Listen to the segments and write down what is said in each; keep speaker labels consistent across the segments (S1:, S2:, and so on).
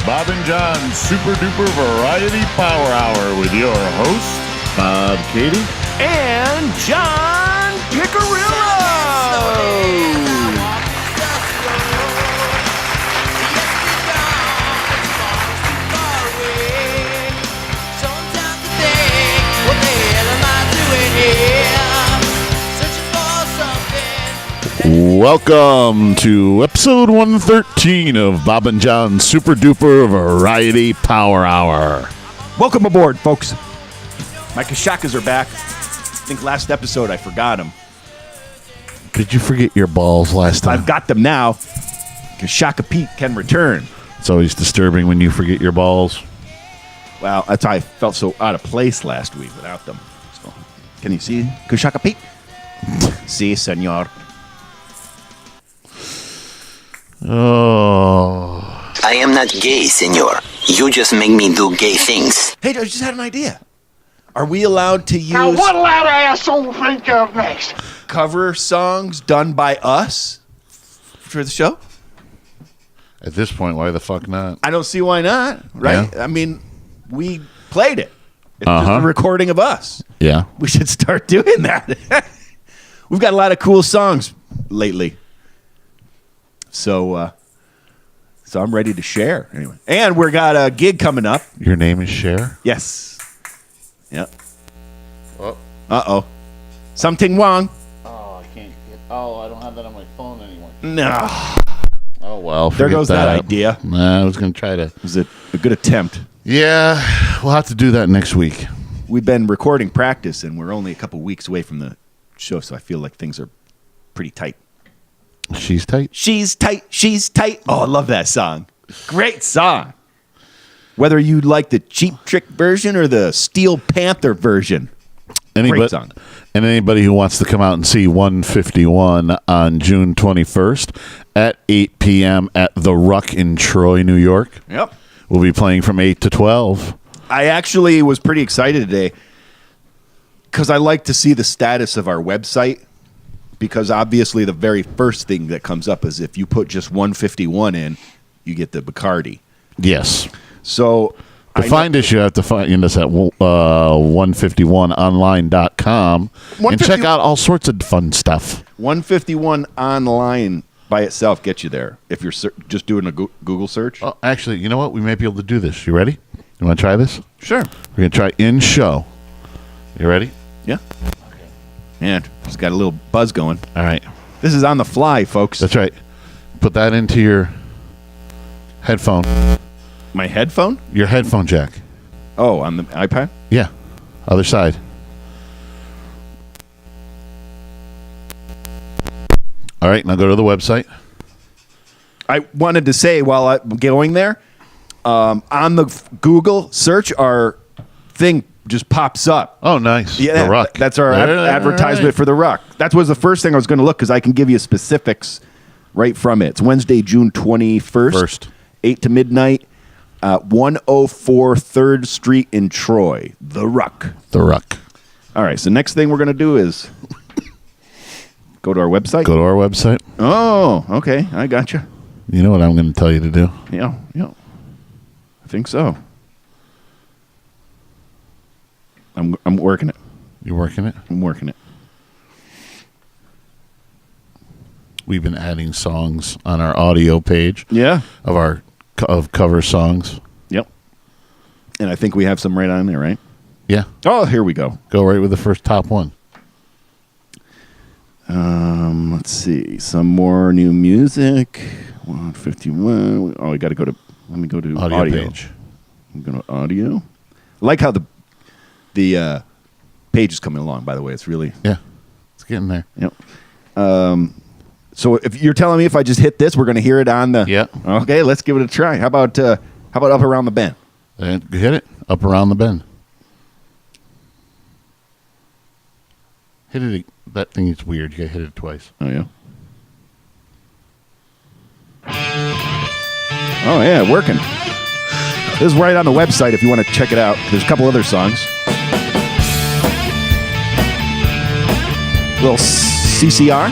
S1: Bob and John's Super Duper Variety Power Hour with your hosts, Bob Katie
S2: and John Piccarillo.
S1: Welcome to episode 113 of Bob and John's Super Duper Variety Power Hour.
S2: Welcome aboard, folks. My Kashakas are back. I think last episode I forgot them.
S1: Did you forget your balls last time?
S2: I've got them now. Kashaka Pete can return.
S1: It's always disturbing when you forget your balls.
S2: Well, that's how I felt so out of place last week without them. So, can you see Kashaka Pete? Si, senor.
S1: Oh.
S3: I am not gay, senor. You just make me do gay things.
S2: Hey, I just had an idea. Are we allowed to use...
S4: Now, what'll that asshole think of next?
S2: ...cover songs done by us for the show?
S1: At this point, why the fuck not?
S2: I don't see why not, right?
S1: Yeah.
S2: I mean, we played it. It's just a recording of us.
S1: Yeah.
S2: We should start doing that. We've got a lot of cool songs lately. So I'm ready to share anyway. And we got a gig coming up.
S1: Your name is Cher?
S2: Yes. Yep.
S1: Oh.
S2: Uh-oh. Something wrong.
S1: Oh, I can't get... Oh, I don't have that on my phone anymore.
S2: No.
S1: Oh, well.
S2: There goes that idea.
S1: Nah, I was going to try to...
S2: Was it a good attempt?
S1: Yeah, we'll have to do that next week.
S2: We've been recording practice, and we're only a couple weeks away from the show, so I feel like things are pretty tight.
S1: She's tight?
S2: She's tight, she's tight. Oh, I love that song. Great song. Whether you like the Cheap Trick version or the Steel Panther version. Great song.
S1: And anybody who wants to come out and see 151 on June 21st at 8 p.m. at The Ruck in Troy, New York.
S2: Yep.
S1: We'll be playing from 8 to 12.
S2: I actually was pretty excited today because I like to see the status of our website. Because obviously the very first thing that comes up is if you put just 151 in, you get the Bacardi.
S1: Yes.
S2: So
S1: to find us, you have to find us at 151online.com and check out all sorts of fun stuff.
S2: 151 online by itself gets you there if you're just doing a Google search.
S1: Oh, actually, you know what? We might be able to do this. You ready? You want to try this?
S2: Sure.
S1: We're going to try in show. You ready?
S2: Yeah. Man, just got a little buzz going.
S1: All right.
S2: This is on the fly, folks.
S1: That's right. Put that into your headphone.
S2: My headphone?
S1: Your headphone jack.
S2: Oh, on the iPad?
S1: Yeah. Other side. All right. Now go to the website.
S2: I wanted to say while I'm going there, on the Google search, our thing just pops up.
S1: Oh, nice.
S2: Yeah,
S1: The Ruck.
S2: That's our advertisement for the Ruck. That was the first thing I was going to look because I can give you specifics right from it. It's Wednesday, June 21st, 8 to midnight, 104 3rd Street in Troy. The Ruck.
S1: The Ruck.
S2: All right, so next thing we're going to do is go to our website.
S1: Go to our website.
S2: Oh, okay. I got you.
S1: You know what I'm going to tell you to do?
S2: Yeah. I think so. I'm working it.
S1: You're working it?
S2: I'm working it.
S1: We've been adding songs on our audio page.
S2: Yeah.
S1: Of cover songs.
S2: Yep. And I think we have some right on there, right?
S1: Yeah.
S2: Oh, here we go.
S1: Go right with the first top one.
S2: Let's see. Some more new music. 151. Oh, we got to go to. Let me go to audio.
S1: Page.
S2: I'm going to audio. I like how the page is coming along. By the way, it's really
S1: it's getting there.
S2: Yep. So if you're telling me if I just hit this, we're going to hear it on the.
S1: Yeah.
S2: Okay, let's give it a try. How about up around the bend?
S1: And hit it up around the bend. Hit it. That thing is weird. You got to hit it twice.
S2: Oh yeah. Oh yeah, working. This is right on the website if you want to check it out. There's a couple other songs. Little CCR.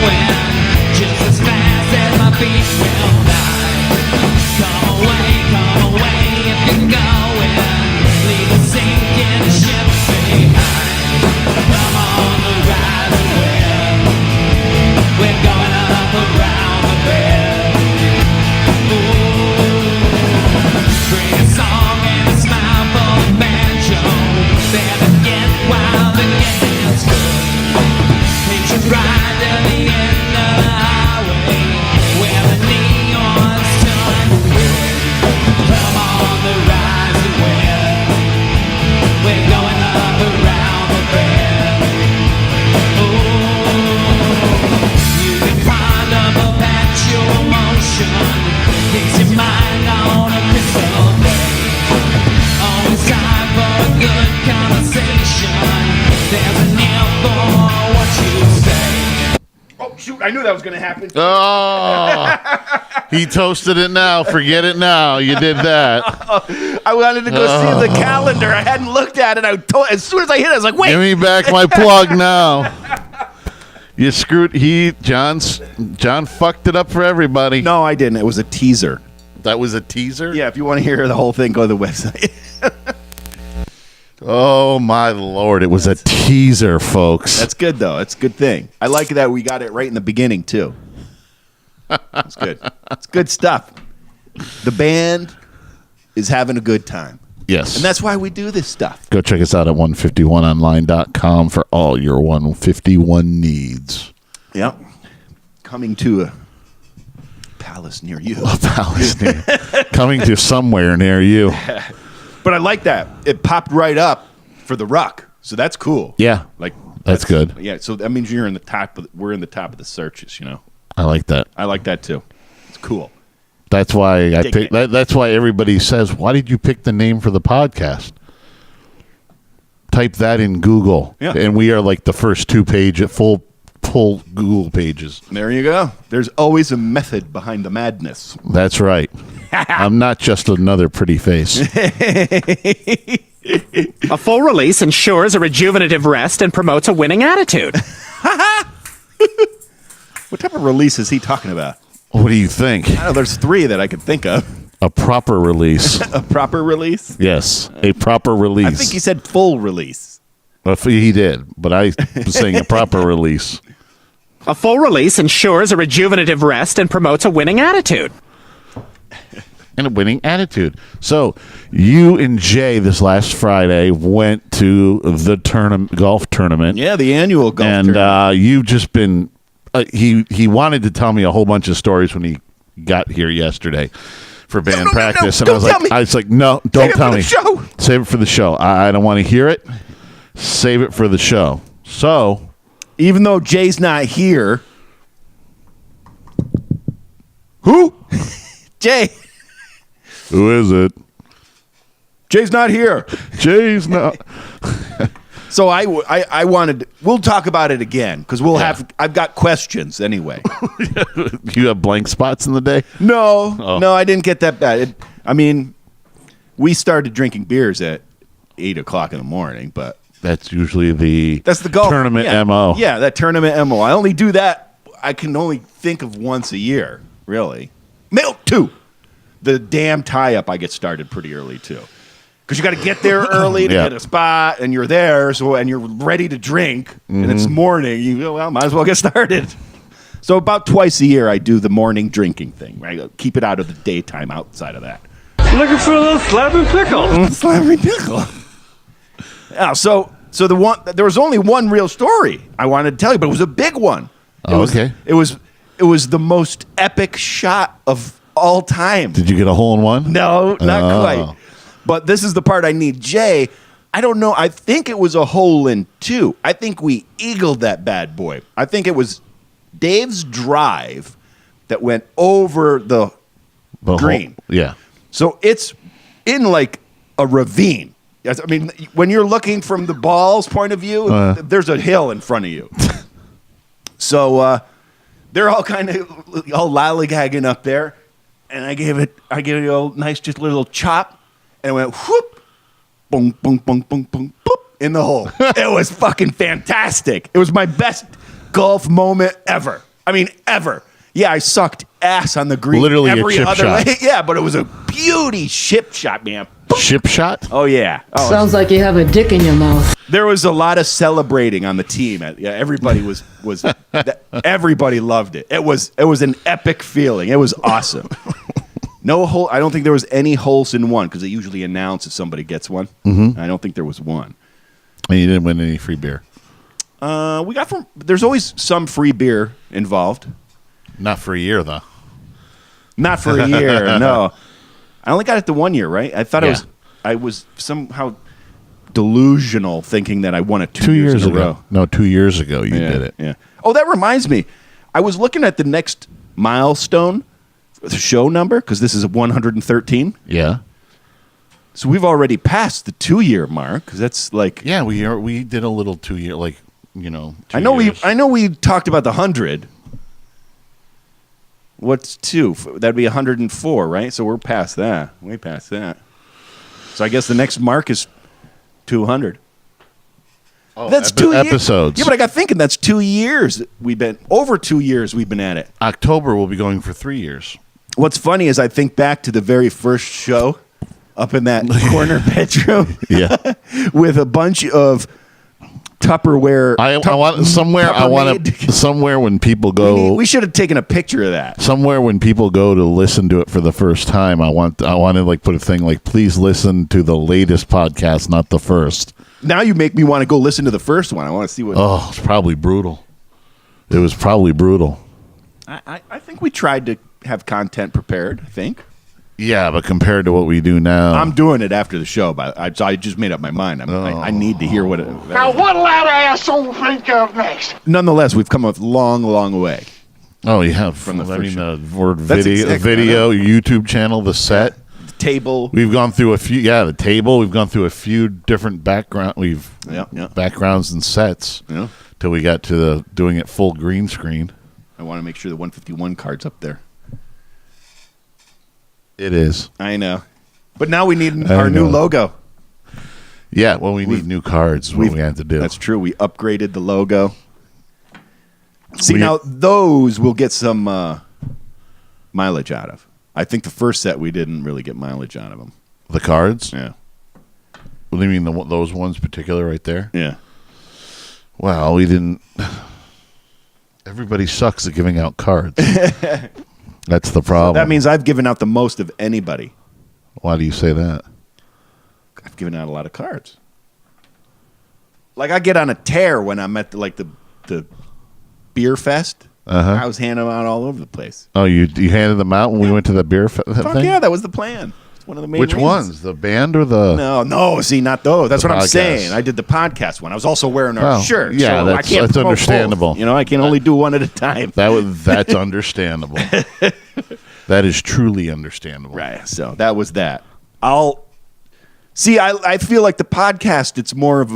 S5: going just as fast as my feet will die. Come away if you're going. Leave a sinking ship behind. Come on the rising wind. We're going up around the bend. Ooh, bring a song and a smile for the banjo. Better get wild and get good. Hitch a ride to the end of the highway where the neons turn red. Come on the rising wind. We're going up around the bend. Ooh, you can find a perpetual motion. Fix your mind on a crystal day. Always time for a good conversation. There's an ear for what you say.
S2: Oh, shoot. I knew that was going to happen.
S1: Oh, he toasted it now. Forget it now. You did that.
S2: I wanted to go see the calendar. I hadn't looked at it. As soon as I hit it, I was like, wait.
S1: Give me back my plug now. You screwed. John fucked it up for everybody.
S2: No, I didn't. It was a teaser.
S1: That was a teaser?
S2: Yeah, if you want to hear the whole thing, go to the website.
S1: Oh, my Lord. It was a teaser, folks.
S2: That's good, though. That's a good thing. I like that we got it right in the beginning, too. That's good. It's good stuff. The band is having a good time.
S1: Yes.
S2: And that's why we do this stuff.
S1: Go check us out at 151online.com for all your 151 needs.
S2: Yep. Coming to a palace near you.
S1: A palace near. Coming to somewhere near you.
S2: But I like that. It popped right up for the Ruck. So that's cool.
S1: Yeah.
S2: Like
S1: that's good.
S2: Yeah, so that means we're in the top of the searches, you know.
S1: I like that.
S2: I like that too. It's cool.
S1: That's why I picked. That's why everybody says, "Why did you pick the name for the podcast?" Type that in Google, and we are like the first 2 page full Google pages.
S2: There you go. There's always a method behind the madness.
S1: That's right. I'm not just another pretty face.
S6: A full release ensures a rejuvenative rest and promotes a winning attitude.
S2: What type of release is he talking about?
S1: What do you think?
S2: I know there's 3 that I could think of.
S1: A proper release.
S2: A proper release?
S1: Yes, a proper release.
S2: I think he said full release.
S1: Well, he did, but I was saying a proper release.
S6: A full release ensures a rejuvenative rest and promotes a winning attitude.
S1: And a winning attitude. So, you and Jay this last Friday went to the golf tournament.
S2: Yeah, the annual golf tournament.
S1: And you've just been... he wanted to tell me a whole bunch of stories when he got here yesterday for band practice.
S2: No,
S1: and I was like, no, don't tell me. Save it for the show. I don't want to hear it. Save it for the show. So...
S2: Even though Jay's not here... Who? Jay.
S1: Who is it?
S2: Jay's not here.
S1: Jay's not.
S2: So I wanted. We'll talk about it again because I've got questions anyway.
S1: You have blank spots in the day?
S2: No, I didn't get that bad. We started drinking beers at 8:00 in the morning, but
S1: that's usually the
S2: golf
S1: tournament MO.
S2: Yeah, that tournament MO. I only do that. I can only think of once a year, really. Maybe 2. The damn tie-up, I get started pretty early, too. Because you got to get there early to get a spot, and you're there, and you're ready to drink, and it's morning. You go, well, might as well get started. So about twice a year, I do the morning drinking thing. Right? Keep it out of the daytime outside of that.
S7: Looking for a little slapping pickle.
S2: Slapping pickle. Yeah, so there was only one real story I wanted to tell you, but it was a big one. It was the most epic shot of all time.
S1: Did you get a hole in one?
S2: No, not quite. But this is the part I need. Jay, I don't know. I think it was a hole in 2. I think we eagled that bad boy. I think it was Dave's drive that went over the green.
S1: Yeah. So
S2: it's in like a ravine. I mean, when you're looking from the ball's point of view, there's a hill in front of you. So they're all kind of all lollygagging up there, and I gave it a nice, just little chop, and it went whoop, boom, boom, boom, boom, boom, boop, in the hole. It was fucking fantastic. It was my best golf moment ever. I mean, ever. Yeah, I sucked ass on the green.
S1: Literally
S2: every
S1: a chip
S2: other
S1: shot.
S2: way. Yeah, but it was a beauty chip shot, man.
S1: Chip shot?
S2: Oh, yeah. Oh,
S8: Sounds like you have a dick in your mouth.
S2: there was a lot of celebrating on the team. Yeah, everybody everybody loved it. It was an epic feeling. It was awesome. No hole. I don't think there was any holes in one because they usually announce if somebody gets one. Mm-hmm. I don't think there was one.
S1: And you didn't win any free beer.
S2: We got from. There's always some free beer involved.
S1: Not for a year, though.
S2: Not for a year. No, I only got it the 1 year. Right? I thought I was somehow delusional thinking that I won it 2 years in a row.
S1: No, 2 years ago you did it.
S2: Yeah. Oh, that reminds me. I was looking at the next milestone, the show number, because this is 113.
S1: Yeah.
S2: So we've already passed the 2 year mark. Because that's like
S1: we did a little 2 year, like 2
S2: I know
S1: years.
S2: we talked about the 100. What's 2? That'd be 104, right? So we're past that. Way past that. So I guess the next mark is 200.
S1: Oh,
S2: that's 2 years.
S1: episodes.
S2: Yeah, but I got thinking that's 2 years. Over 2 years we've been at it.
S1: October we'll be going for 3 years.
S2: What's funny is I think back to the very first show up in that corner bedroom.
S1: Yeah.
S2: With a bunch of Tupperware.
S1: I want somewhere when people go.
S2: We should have taken a picture of that.
S1: Somewhere when people go to listen to it for the first time, I want to like put a thing like, please listen to the latest podcast, not the first.
S2: Now you make me want to go listen to the first one. I want to see what.
S1: Oh, it's probably brutal. It was probably brutal.
S2: I think we tried to have content prepared. I think.
S1: Yeah, but compared to what we do now,
S2: I'm doing it after the show, but I just made up my mind. I need to hear what it.
S4: Now, what'll that asshole think of next?
S2: Nonetheless, we've come a long, long way.
S1: Oh, you have
S2: from the
S1: first
S2: show.
S1: The word
S2: That's
S1: video,
S2: exactly
S1: video, YouTube channel, the set,
S2: the table.
S1: We've gone through a few. Yeah, the table. We've gone through a few different background. Backgrounds and sets.
S2: Yeah.
S1: Till we got to doing it full green screen.
S2: I want to make sure the 151 card's up there.
S1: It is.
S2: I know. But now we need our new logo.
S1: Yeah, well, we need new cards. What we have to do.
S2: That's true. We upgraded the logo. See, now those we'll get some mileage out of. I think the first set we didn't really get mileage out of them.
S1: The cards?
S2: Yeah.
S1: What do you mean those ones particular right there?
S2: Yeah.
S1: Well, we didn't. Everybody sucks at giving out cards. That's the problem.
S2: So that means I've given out the most of anybody.
S1: Why do you say that?
S2: I've given out a lot of cards. Like I get on a tear when I'm at the beer fest. I was handing them out all over the place.
S1: Oh, you handed them out when we went to the beer thing?
S2: Yeah, that was the plan. It's one of the main
S1: Which
S2: reasons.
S1: ones? The band or the...
S2: No, see, not those. That's what I'm
S1: podcast.
S2: saying. I did the podcast one. I was also wearing our shirt.
S1: Yeah,
S2: so
S1: that's,
S2: I can't
S1: that's
S2: promote
S1: understandable.
S2: both. I can only do one at a time.
S1: That's understandable. That is truly understandable.
S2: Right, so that was that. I feel like the podcast, it's more of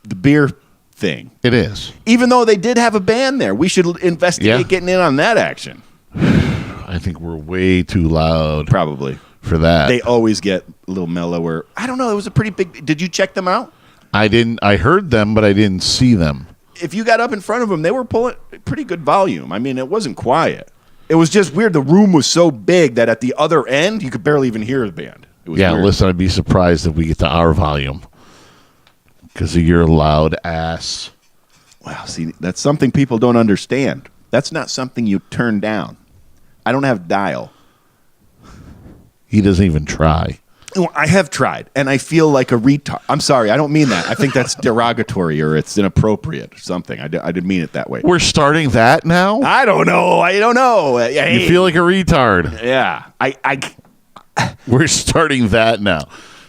S2: the beer thing.
S1: It is.
S2: Even though they did have a band there. We should investigate getting in on that action.
S1: I think we're way too loud.
S2: Probably.
S1: For that.
S2: They always get a little mellower. I don't know. It was a pretty big... Did you check them out?
S1: I didn't. I heard them, but I didn't see them.
S2: If you got up in front of them, they were pulling pretty good volume. I mean, it wasn't quiet. It was just weird. The room was so big that at the other end, you could barely even hear the band. It was weird.
S1: Listen, I'd be surprised if we get to our volume because of your loud ass.
S2: Wow, see, that's something people don't understand. That's not something you turn down. I don't have dial.
S1: He doesn't even try.
S2: I have tried, and I feel like a retard. I'm sorry, I don't mean that. I think that's derogatory or it's inappropriate or something. I didn't mean it that way.
S1: We're starting that now?
S2: I don't know. Hey.
S1: You feel like a retard.
S2: Yeah.
S1: We're starting that now.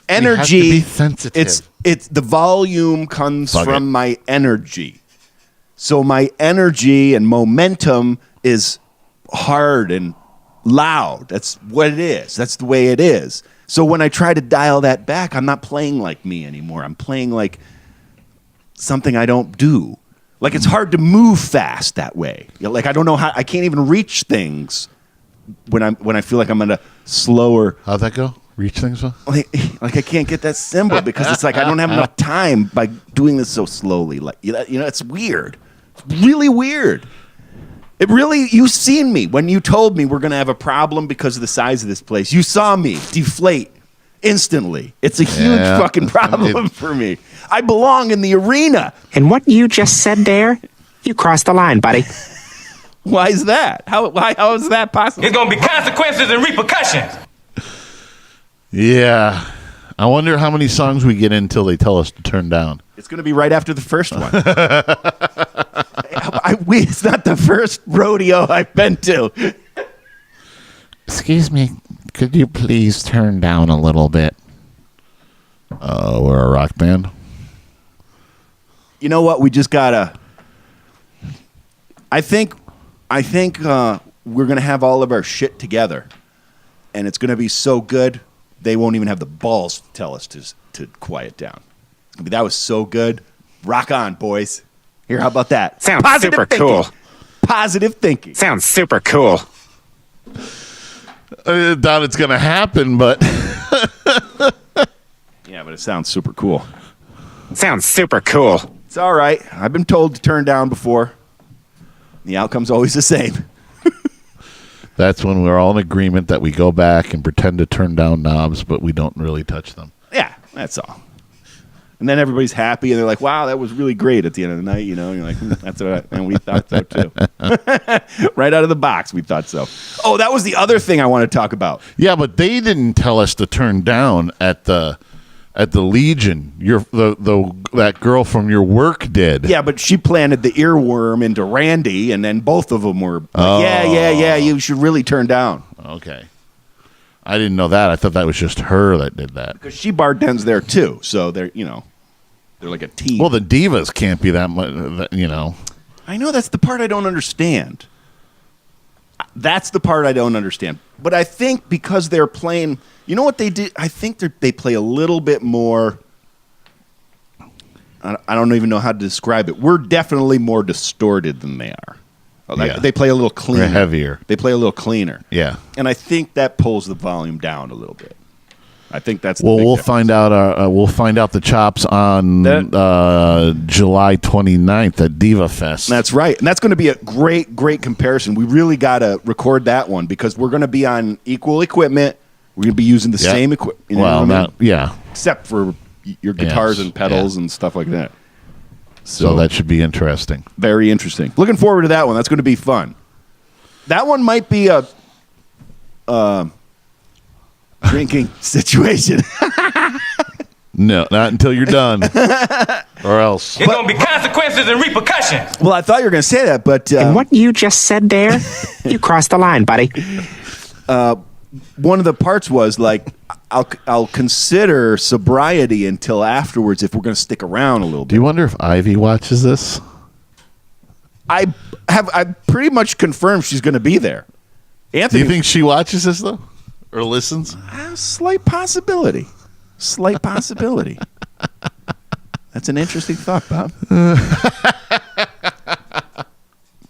S2: Energy.
S1: We have to be sensitive.
S2: It's the volume comes from my energy. So my energy and momentum is hard and loud. That's what it is. That's the way it is. So when I try to dial that back, I'm not playing like me anymore. I'm playing like something I don't do. Like it's hard to move fast that way. Like I don't know how. I can't even reach things when I feel like I'm in a slower.
S1: How'd that go? Reach things?
S2: Like I can't get that symbol because it's like I don't have enough time by doing this so slowly. Like it's weird. It's really weird. It really, you seen me when you told me we're going to have a problem because of the size of this place. You saw me deflate instantly. It's a huge fucking problem for me. I belong in the arena.
S6: And what you just said there, you crossed the line, buddy.
S2: Why is that? How is that possible?
S7: There's gonna be consequences and repercussions.
S1: Yeah. I wonder how many songs we get in until they tell us to turn down.
S2: It's going to be right after the first one. It's not the first rodeo I've been to.
S1: Excuse me, could you please turn down a little bit? We're a rock band.
S2: You know what? We just gotta. I think we're gonna have all of our shit together, and it's gonna be so good they won't even have the balls to tell us to quiet down. It's gonna be, that was so good. Rock on, boys. Here, how about that?
S6: Sounds
S2: Positive
S6: super
S2: thinking.
S6: cool.
S2: Positive thinking.
S6: Sounds super cool.
S1: I doubt it's going to happen, but...
S2: Yeah, but it sounds super cool.
S6: Sounds super cool.
S2: It's all right. I've been told to turn down before. The outcome's always the same.
S1: That's when we're all in agreement that we go back and pretend to turn down knobs, but we don't really touch them.
S2: Yeah, that's all. And then everybody's happy, and they're like, wow, that was really great at the end of the night, you know? And you're like, that's what and we thought so, too. Right out of the box, we thought so. Oh, that was the other thing I want to talk about.
S1: Yeah, but they didn't tell us to turn down at the Legion. That girl from your work did.
S2: Yeah, but she planted the earworm into Randy, and then both of them were like, yeah, you should really turn down.
S1: Okay. I didn't know that. I thought that was just her that did that.
S2: Because she bartends there, too. So they're like a team.
S1: Well, the divas can't be that much,
S2: I know that's the part I don't understand. That's the part I don't understand. But I think because they're playing, you know what they did? I think they play a little bit more. I don't even know how to describe it. We're definitely more distorted than they are.
S1: Yeah.
S2: They play a little cleaner.
S1: They're heavier.
S2: They play a little cleaner.
S1: Yeah.
S2: And I think that pulls the volume down a little bit. I think that's the
S1: well.
S2: big
S1: We'll
S2: difference.
S1: find out. We'll find out the chops on July 29th at Diva Fest.
S2: That's right, and that's going to be a great comparison. We really got to record that one because we're going to be on equal equipment. We're going to be using the same equipment. Except for your guitars and pedals and stuff like that.
S1: So that should be interesting.
S2: Very interesting. Looking forward to that one. That's going to be fun. That one might be a drinking situation.
S1: No, not until you're done. Or else.
S7: There's going to be consequences and repercussions.
S2: Well, I thought you were going to say that, but...
S6: and what you just said there, you crossed the line, buddy.
S2: One of the parts was like, I'll consider sobriety until afterwards if we're going to stick around a little bit.
S1: Do you wonder if Ivy watches this?
S2: I pretty much confirmed she's going to be there. Anthony,
S1: Do you think she watches this, though? Or listens?
S2: Slight possibility. That's an interesting thought, Bob.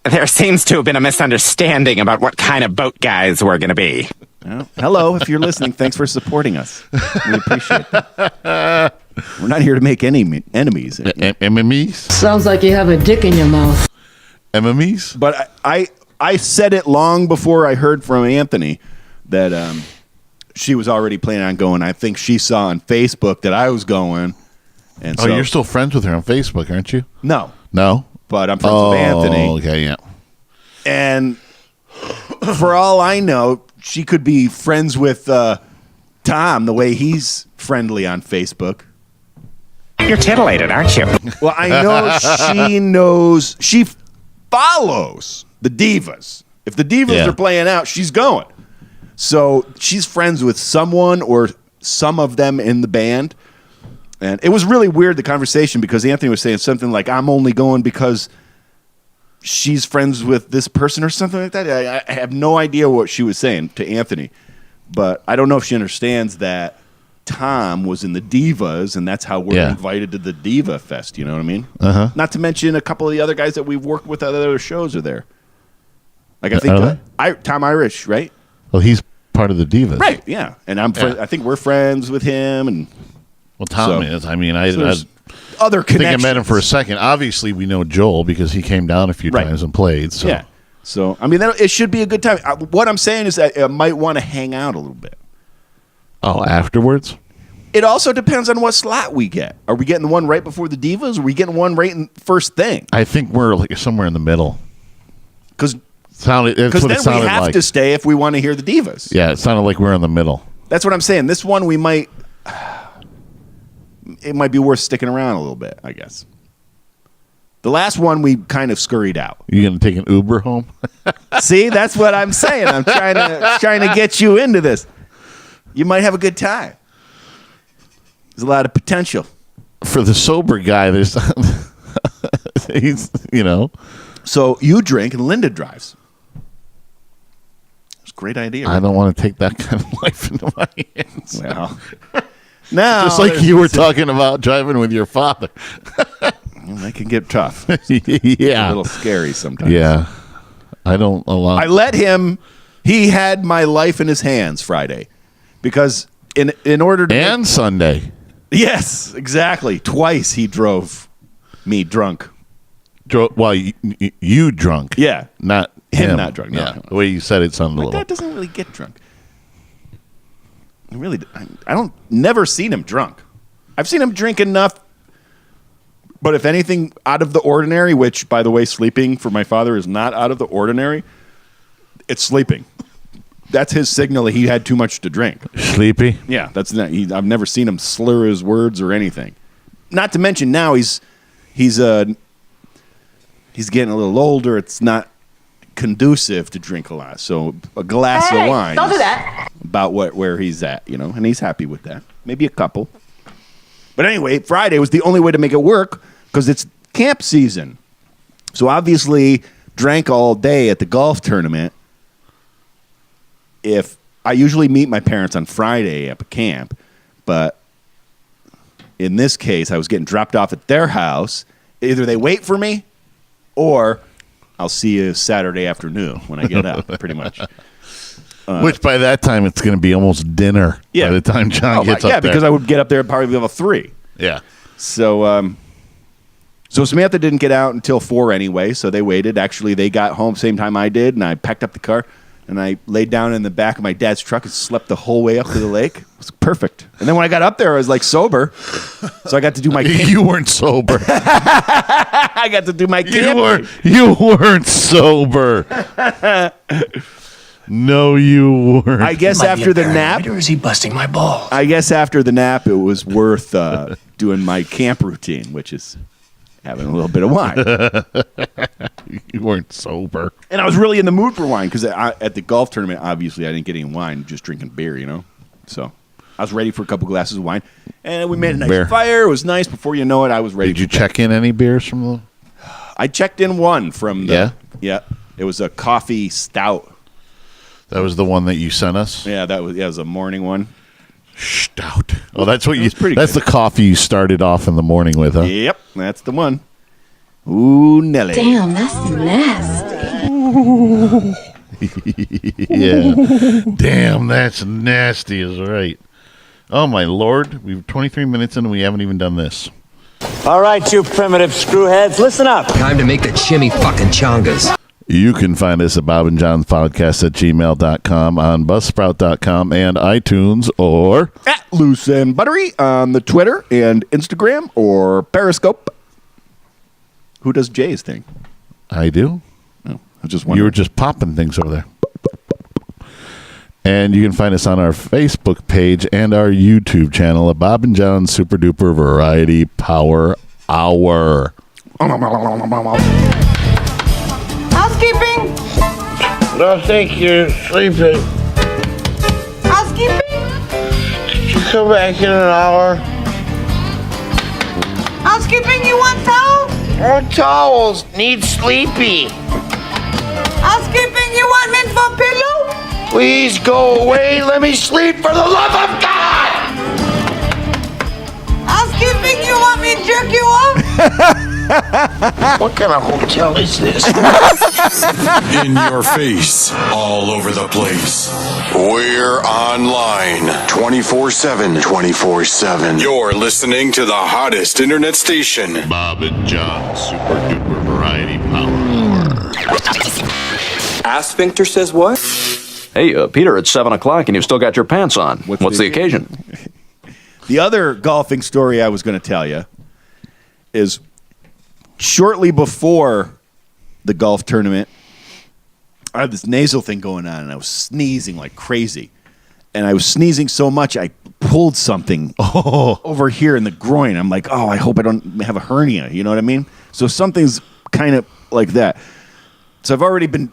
S6: There seems to have been a misunderstanding about what kind of boat guys we're going to be.
S2: Well, hello, if you're listening, thanks for supporting us. We appreciate that. We're not here to make any enemies.
S1: Enemies?
S8: Sounds like you have a dick in your mouth.
S1: Enemies?
S2: But I said it long before I heard from Anthony that she was already planning on going. I think she saw on Facebook that I was going. And so,
S1: you're still friends with her on Facebook, aren't you?
S2: No.
S1: No?
S2: But I'm friends with Anthony.
S1: Okay, yeah.
S2: And for all I know, she could be friends with Tom the way he's friendly on Facebook.
S6: You're titillated, aren't you?
S2: Well, I know she follows the divas. If the divas are playing out, she's going. So she's friends with someone or some of them in the band. And it was really weird, the conversation, because Anthony was saying something like, I'm only going because she's friends with this person or something like that. I have no idea what she was saying to Anthony. But I don't know if she understands that Tom was in the Divas, and that's how we're invited to the Diva Fest. You know what I mean?
S1: Uh-huh.
S2: Not to mention a couple of the other guys that we've worked with at other shows are there. Like I think Tom Irish, right?
S1: Well, he's part of the Divas.
S2: Right, yeah. And I think we're friends with him. And
S1: well, Tom is. I mean,
S2: other connections.
S1: I think I met him for a second. Obviously, we know Joel because he came down a few times and played. So.
S2: Yeah. So, I mean, it should be a good time. What I'm saying is that I might want to hang out a little bit.
S1: Oh, afterwards?
S2: It also depends on what slot we get. Are we getting the one right before the Divas? Or are we getting one right in first thing?
S1: I think we're like somewhere in the middle.
S2: Because
S1: then we
S2: have to stay if we want to hear the Divas.
S1: Yeah, it sounded like we're in the middle.
S2: That's what I'm saying. This one we might... It might be worth sticking around a little bit, I guess. The last one we kind of scurried out.
S1: You going to take an Uber home?
S2: See, that's what I'm saying. I'm trying to get you into this. You might have a good time. There's a lot of potential.
S1: For the sober guy, there's he's,
S2: So you drink and Linda drives. It's a great idea.
S1: I don't want to take that kind of life into my hands.
S2: Well, no.
S1: Just like you were talking about driving with your father.
S2: That can get tough.
S1: Yeah.
S2: A little scary sometimes.
S1: Yeah. I don't allow.
S2: I let him. He had my life in his hands Friday. Because in order to...
S1: And Sunday.
S2: Yes, exactly. Twice he drove me drunk.
S1: Well, you drunk.
S2: Yeah.
S1: Not him.
S2: Not drunk. No,
S1: Yeah.
S2: no.
S1: The way you said it sounded a
S2: My
S1: little...
S2: dad doesn't really get drunk. I don't... Never seen him drunk. I've seen him drink enough. But if anything out of the ordinary, which, by the way, sleeping for my father is not out of the ordinary, it's sleeping. That's his signal that he had too much to drink.
S1: Sleepy?
S2: Yeah, that's not. I've never seen him slur his words or anything. Not to mention now he's getting a little older. It's not conducive to drink a lot. So a glass of wine.
S8: Don't do that.
S2: About where he's at, and he's happy with that. Maybe a couple. But anyway, Friday was the only way to make it work because it's camp season. So obviously drank all day at the golf tournament. If I usually meet my parents on Friday at the camp, but in this case, I was getting dropped off at their house. Either they wait for me or I'll see you Saturday afternoon when I get up, pretty much.
S1: Which by that time, it's going to be almost dinner by the time John gets up there.
S2: Yeah, because I would get up there at probably level 3.
S1: Yeah.
S2: So Samantha didn't get out until 4 anyway, so they waited. Actually, they got home same time I did, and I packed up the car. And I laid down in the back of my dad's truck and slept the whole way up to the lake. It was perfect. And then when I got up there, I was like sober. So I got to do my camp.
S1: You weren't sober.
S2: I got to do my camp.
S1: You weren't sober. No, you weren't.
S2: I guess after the nap.
S9: Or is he busting my balls?
S2: I guess after the nap, it was worth doing my camp routine, which is having a little bit of wine.
S1: You weren't sober.
S2: And I was really in the mood for wine because at the golf tournament, obviously, I didn't get any wine, just drinking beer, So I was ready for a couple glasses of wine. And we made a nice fire. It was nice. Before you know it, I was ready.
S1: Did you check in any beers from the...
S2: I checked in one from the...
S1: Yeah?
S2: Yeah. It was a coffee stout.
S1: That was the one that you sent us?
S2: Yeah, it was a morning one.
S1: Stout. Oh, that's what you...
S2: That's
S1: the coffee you started off in the morning with, huh?
S2: Yep, that's the one. Ooh, Nelly.
S8: Damn, that's nasty.
S1: Yeah. Damn, that's nasty is right. Oh, my Lord. We've 23 minutes in and we haven't even done this.
S10: All right, you primitive screwheads, listen up.
S9: Time to make the chimmy fucking chongas.
S1: You can find us at Bob and John's Podcast at gmail.com, on Buzzsprout.com, and iTunes, or
S2: at Loose and Buttery on the Twitter and Instagram or Periscope. Who does Jay's thing?
S1: I do.
S2: Oh, I just wondering.
S1: You were just popping things over there. And you can find us on our Facebook page and our YouTube channel at Bob and John's Super Duper Variety Power Hour.
S11: Housekeeping?
S12: No, thank you. Sleeping.
S11: Housekeeping?
S12: Could you come back in an hour?
S11: Housekeeping, you want towels?
S12: More towels. Need sleepy.
S11: Housekeeping, you want mint for pillow?
S12: Please go away. Let me sleep for the love of God.
S11: Housekeeping, you want me to jerk you off?
S12: What kind of hotel is this?
S13: In your face, all over the place. We're online 24/7. 24/7. You're listening to the hottest internet station.
S1: Bob and John's Super Duper Variety Power Hour.
S14: Ass sphincter says what?
S15: Hey, Peter, it's 7 o'clock and you've still got your pants on. What's the occasion?
S2: The other golfing story I was going to tell you is shortly before the golf tournament, I had this nasal thing going on, and I was sneezing like crazy. And I was sneezing so much, I pulled something over here in the groin. I'm like, I hope I don't have a hernia. You know what I mean? So something's kind of like that. So I've already been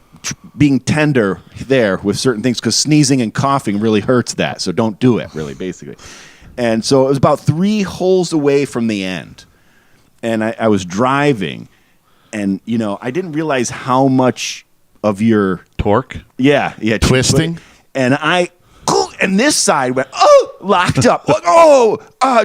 S2: being tender there with certain things because sneezing and coughing really hurts that. So don't do it, really, basically. And so it was about 3 holes away from the end. And I was driving, and, I didn't realize how much of your
S1: torque.
S2: Yeah.
S1: Twisting.
S2: And this side went, locked up.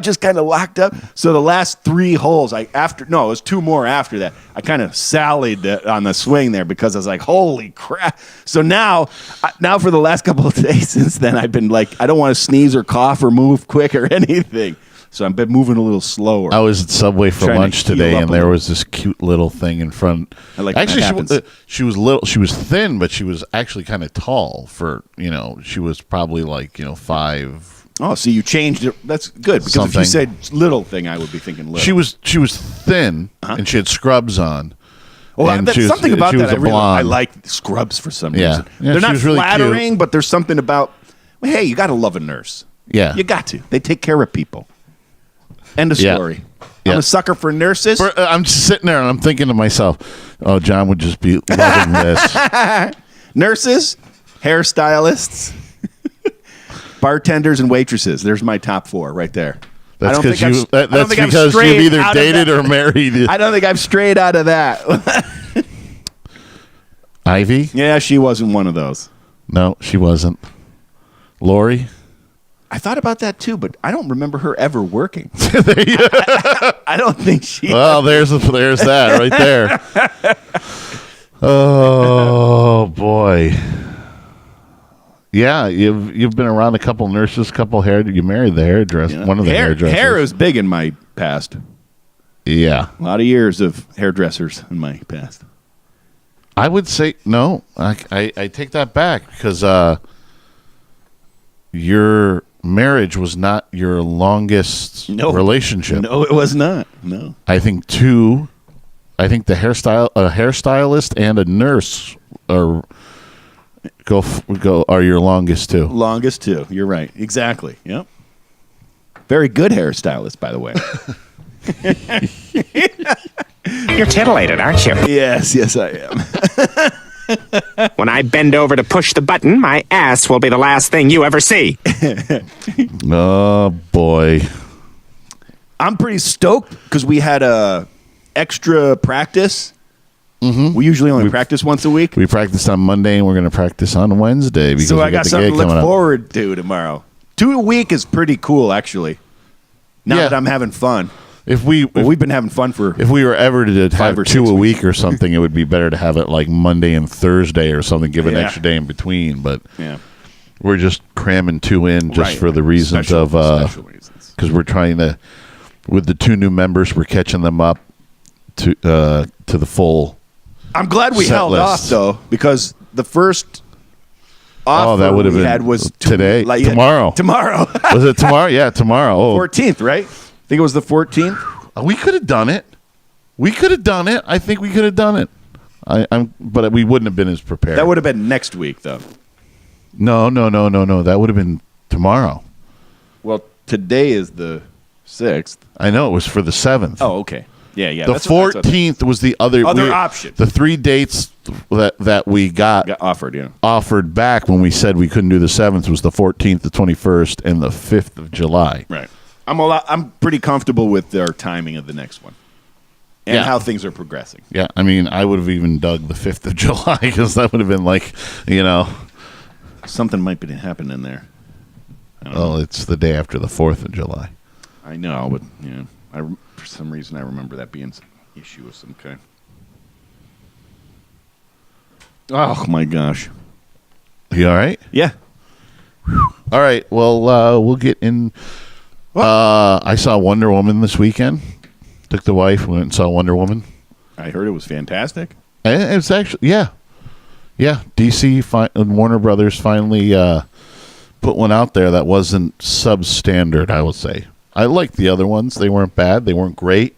S2: Just kind of locked up. So the last 3 holes, it was 2 more after that. I kind of sallied on the swing there because I was like, holy crap. So now for the last couple of days since then, I've been like, I don't want to sneeze or cough or move quick or anything. So I've been moving a little slower.
S1: I was at Subway for lunch today, and there was this cute little thing in front. Actually, she was little. She was thin, but she was actually kind of tall for, she was probably like, 5.
S2: Oh, so you changed it. That's good, because if you said little thing, I would be thinking little.
S1: She was thin, and she had scrubs on.
S2: Well, something about that. I like scrubs for some reason.
S1: Yeah,
S2: they're not
S1: really
S2: flattering,
S1: cute.
S2: but there's something about, hey, you got to love a nurse.
S1: Yeah.
S2: You got to. They take care of people. End of story.
S1: Yeah.
S2: I'm a sucker for nurses.
S1: I'm just sitting there and I'm thinking to myself, John would just be loving this.
S2: Nurses, hairstylists, bartenders, and waitresses. There's my top 4 right there.
S1: That's because you've either dated or married.
S2: I don't think I've strayed out of that.
S1: Ivy?
S2: Yeah, she wasn't one of those.
S1: No, she wasn't. Lori?
S2: I thought about that too, but I don't remember her ever working. I don't think she.
S1: Well, there's that right there. Oh boy, yeah, you've been around a couple nurses, you married the hairdresser, one of the hairdressers.
S2: Hair is big in my past.
S1: Yeah,
S2: a lot of years of hairdressers in my past.
S1: I would say no. I take that back because your marriage was not your longest relationship.
S2: No, it was not. No.
S1: I think the hairstylist and a nurse are your longest 2.
S2: Longest 2. You're right. Exactly. Yep. Very good hairstylist, by the way.
S6: You're titillated, aren't you?
S2: Yes, I am.
S6: When I bend over to push the button, my ass will be the last thing you ever see.
S1: Oh, boy.
S2: I'm pretty stoked because we had a extra practice. Mm-hmm. We usually only practice once a week.
S1: We practiced on Monday, and we're going to practice on Wednesday. Because
S2: so I got something to look forward to tomorrow. 2 a week is pretty cool, actually. Now that I'm having fun.
S1: We've
S2: been having fun
S1: if we were ever to have 2 a week
S2: weeks.
S1: or something, it would be better to have it like Monday and Thursday or something, give an extra day in between. But we're just cramming 2 in just for the reasons special reasons. Because we're trying to, with the 2 new members, we're catching them up to the full.
S2: I'm glad we held off though, because the first offer
S1: that would have
S2: we
S1: been
S2: had was
S1: today, tomorrow.
S2: Tomorrow.
S1: Was it tomorrow? Yeah, tomorrow.
S2: 14th, right? I think it was the 14th.
S1: We could have done it. I think we could have done it. But we wouldn't have been as prepared.
S2: That would have been next week, though.
S1: No. That would have been tomorrow.
S2: Well, today is the 6th.
S1: I know. It was for the 7th.
S2: Oh, okay. Yeah.
S1: The 14th was the other
S2: option.
S1: The 3 dates that we got offered back when we said we couldn't do the 7th was the 14th, the 21st, and the 5th of July.
S2: Right. I'm pretty comfortable with our timing of the next one and how things are progressing.
S1: Yeah, I mean, I would have even dug the 5th of July because that would have been like,
S2: something might be happening there.
S1: It's the day after the 4th of July.
S2: I know, but for some reason I remember that being some issue of some kind. Oh my gosh!
S1: You all right?
S2: Yeah.
S1: All right. Well, we'll get in. I saw Wonder Woman this weekend. Took the wife, went and saw Wonder Woman.
S2: I heard it was fantastic.
S1: It's actually, yeah. Yeah, DC and Warner Brothers finally put one out there that wasn't substandard, I would say. I liked the other ones. They weren't bad. They weren't great.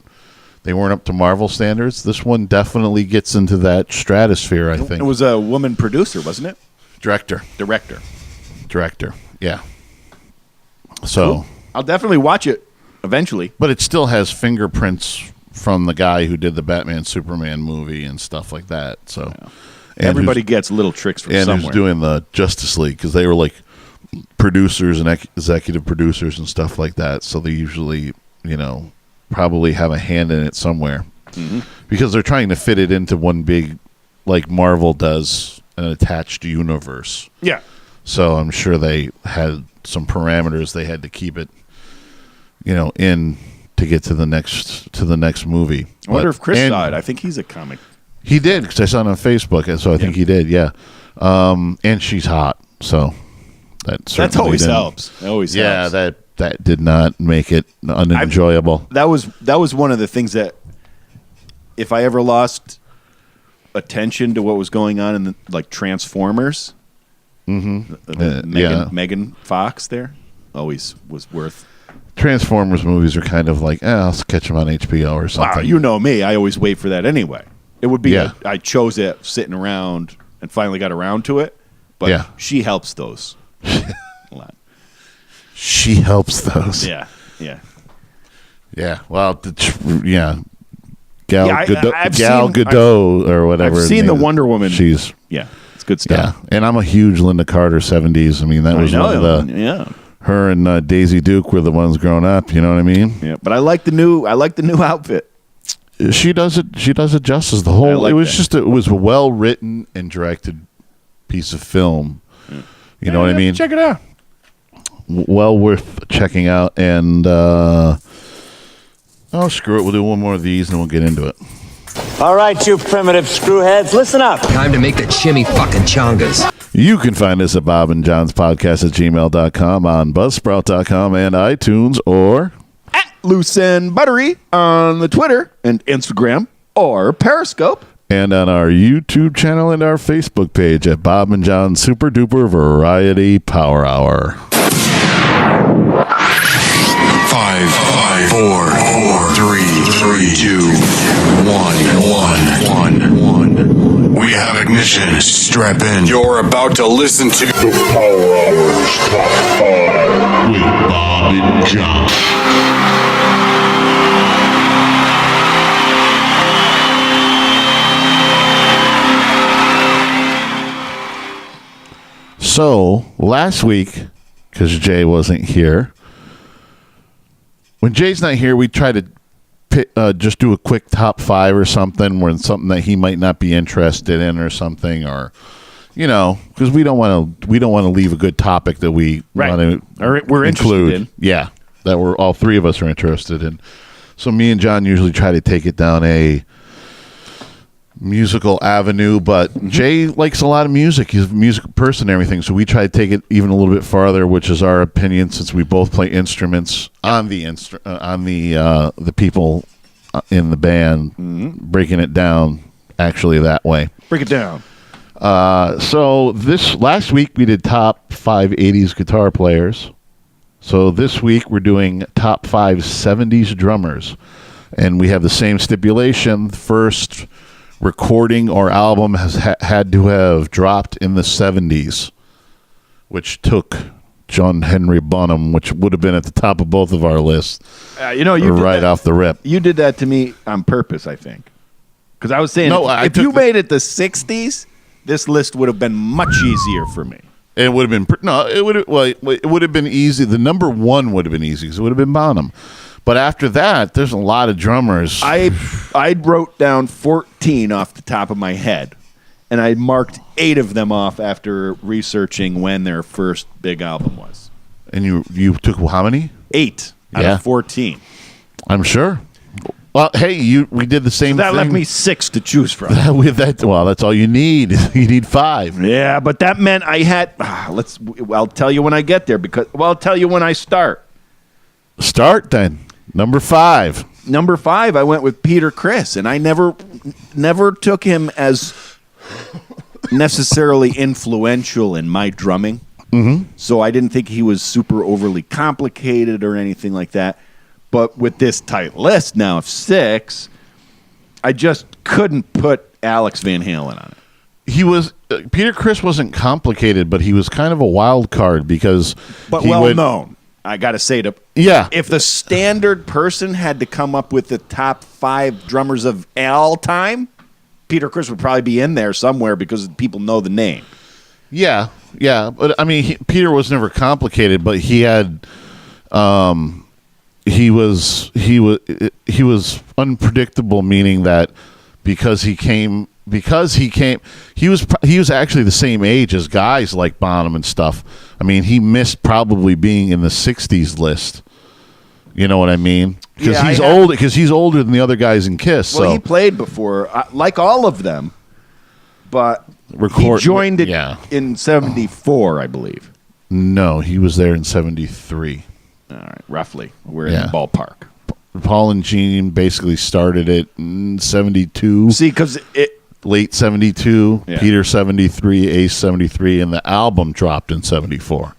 S1: They weren't up to Marvel standards. This one definitely gets into that stratosphere, I think.
S2: It was a woman producer, wasn't it?
S1: Director, yeah. So
S2: cool. I'll definitely watch it eventually.
S1: But it still has fingerprints from the guy who did the Batman Superman movie and stuff like that. So
S2: everybody gets little tricks from somewhere.
S1: And who's doing the Justice League, because they were like producers and executive producers and stuff like that. So they usually, probably have a hand in it somewhere. Mm-hmm. Because they're trying to fit it into one big, like Marvel does, an attached universe.
S2: Yeah.
S1: So I'm sure they had some parameters they had to keep it, in to get to the next movie.
S2: I wonder if Chris saw it. I think he's a comic.
S1: He did, because I saw it on Facebook, and so I think he did. Yeah, and she's hot, so that
S2: always helps. That always helps.
S1: Yeah, that did not make it unenjoyable.
S2: That was one of the things that, if I ever lost attention to what was going on in Transformers, Megan Fox there always was worth.
S1: Transformers movies are kind of like, I'll catch them on HBO or something.
S2: Wow, you know me. I always wait for that anyway. It would be, I chose it sitting around and finally got around to it. But she helps those a lot.
S1: She helps those.
S2: Yeah.
S1: Well, Gal
S2: Gadot
S1: or whatever.
S2: I've seen the Wonder Woman.
S1: It's
S2: good stuff.
S1: Yeah, and I'm a huge Linda Carter 70s. I mean, that was one of the her and Daisy Duke were the ones growing up. You know what I mean?
S2: Yeah, but I like the new outfit.
S1: She does it justice. The whole it was a well written and directed piece of film. Yeah. You know what I mean?
S2: Check it out.
S1: Well worth checking out. And screw it. We'll do one more of these and we'll get into it.
S10: All right, you primitive screwheads, listen up.
S9: Time to make the shimmy fucking chongas.
S1: You can find us at Bob and John's Podcast at gmail.com, on Buzzsprout.com and iTunes, or
S2: at Loose and Buttery on the Twitter and Instagram or Periscope.
S1: And on our YouTube channel and our Facebook page at Bob and John Super Duper Variety Power Hour.
S13: 5, 4, 3, 2, 1. We have ignition. Strap in. You're about to listen to the Power Hours Top 5 with Bob and John.
S1: So, last week, because Jay wasn't here, when Jay's not here, we try to just do a quick top 5 or something, where it's something that he might not be interested in or something, or because we don't want to leave a good topic that we want to
S2: we're
S1: include.
S2: Interested in.
S1: Yeah, that we're all three of us are interested in. So me and John usually try to take it down a musical avenue, but Jay likes a lot of music. He's a music person and everything, so we try to take it even a little bit farther, which is our opinion, since we both play instruments on the people in the band, breaking it down actually that way.
S2: Break it down.
S1: So this last week we did top 5 80s guitar players. So this week we're doing top 5 70s drummers, and we have the same stipulation. First recording or album has had to have dropped in the 70s, which took John Henry Bonham, which would have been at the top of both of our lists. Off the rip.
S2: You did that to me on purpose, I think, because I was saying if you made it the 60s, this list would have been much easier for me.
S1: It would have been it would have been easy. The number 1 would have been easy because it would have been Bonham. But after that, there's a lot of drummers.
S2: I wrote down 14 off the top of my head, and I marked 8 of them off after researching when their first big album was.
S1: And you took how many?
S2: 8 out of 14.
S1: I'm sure. Well, hey, we did the same thing.
S2: That left me 6 to choose from.
S1: That's all you need. You need 5.
S2: Yeah, but that meant I had. I'll tell you when I get there, I'll tell you when I start.
S1: Start then. Number 5.
S2: Number 5, I went with Peter Criss, and I never took him as necessarily influential in my drumming.
S1: Mm-hmm.
S2: So I didn't think he was super overly complicated or anything like that. But with this tight list now of 6, I just couldn't put Alex Van Halen on it.
S1: He was Peter Criss wasn't complicated, but he was kind of a wild card because
S2: known. I got to say if the standard person had to come up with the top 5 drummers of all time, Peter Criss would probably be in there somewhere because people know the name.
S1: Yeah, but I mean, Peter was never complicated, but he had, he was unpredictable, meaning that because he was actually the same age as guys like Bonham and stuff. I mean, he missed probably being in the 60s list. You know what I mean? Because he's older than the other guys in Kiss.
S2: Well,
S1: so
S2: he played before, like all of them, but he joined it in 74, I believe.
S1: No, he was there in 73.
S2: All right, roughly. We're in the ballpark.
S1: Paul and Gene basically started it in 72.
S2: See, because
S1: late 72, Peter 73, Ace 73, and the album dropped in 74.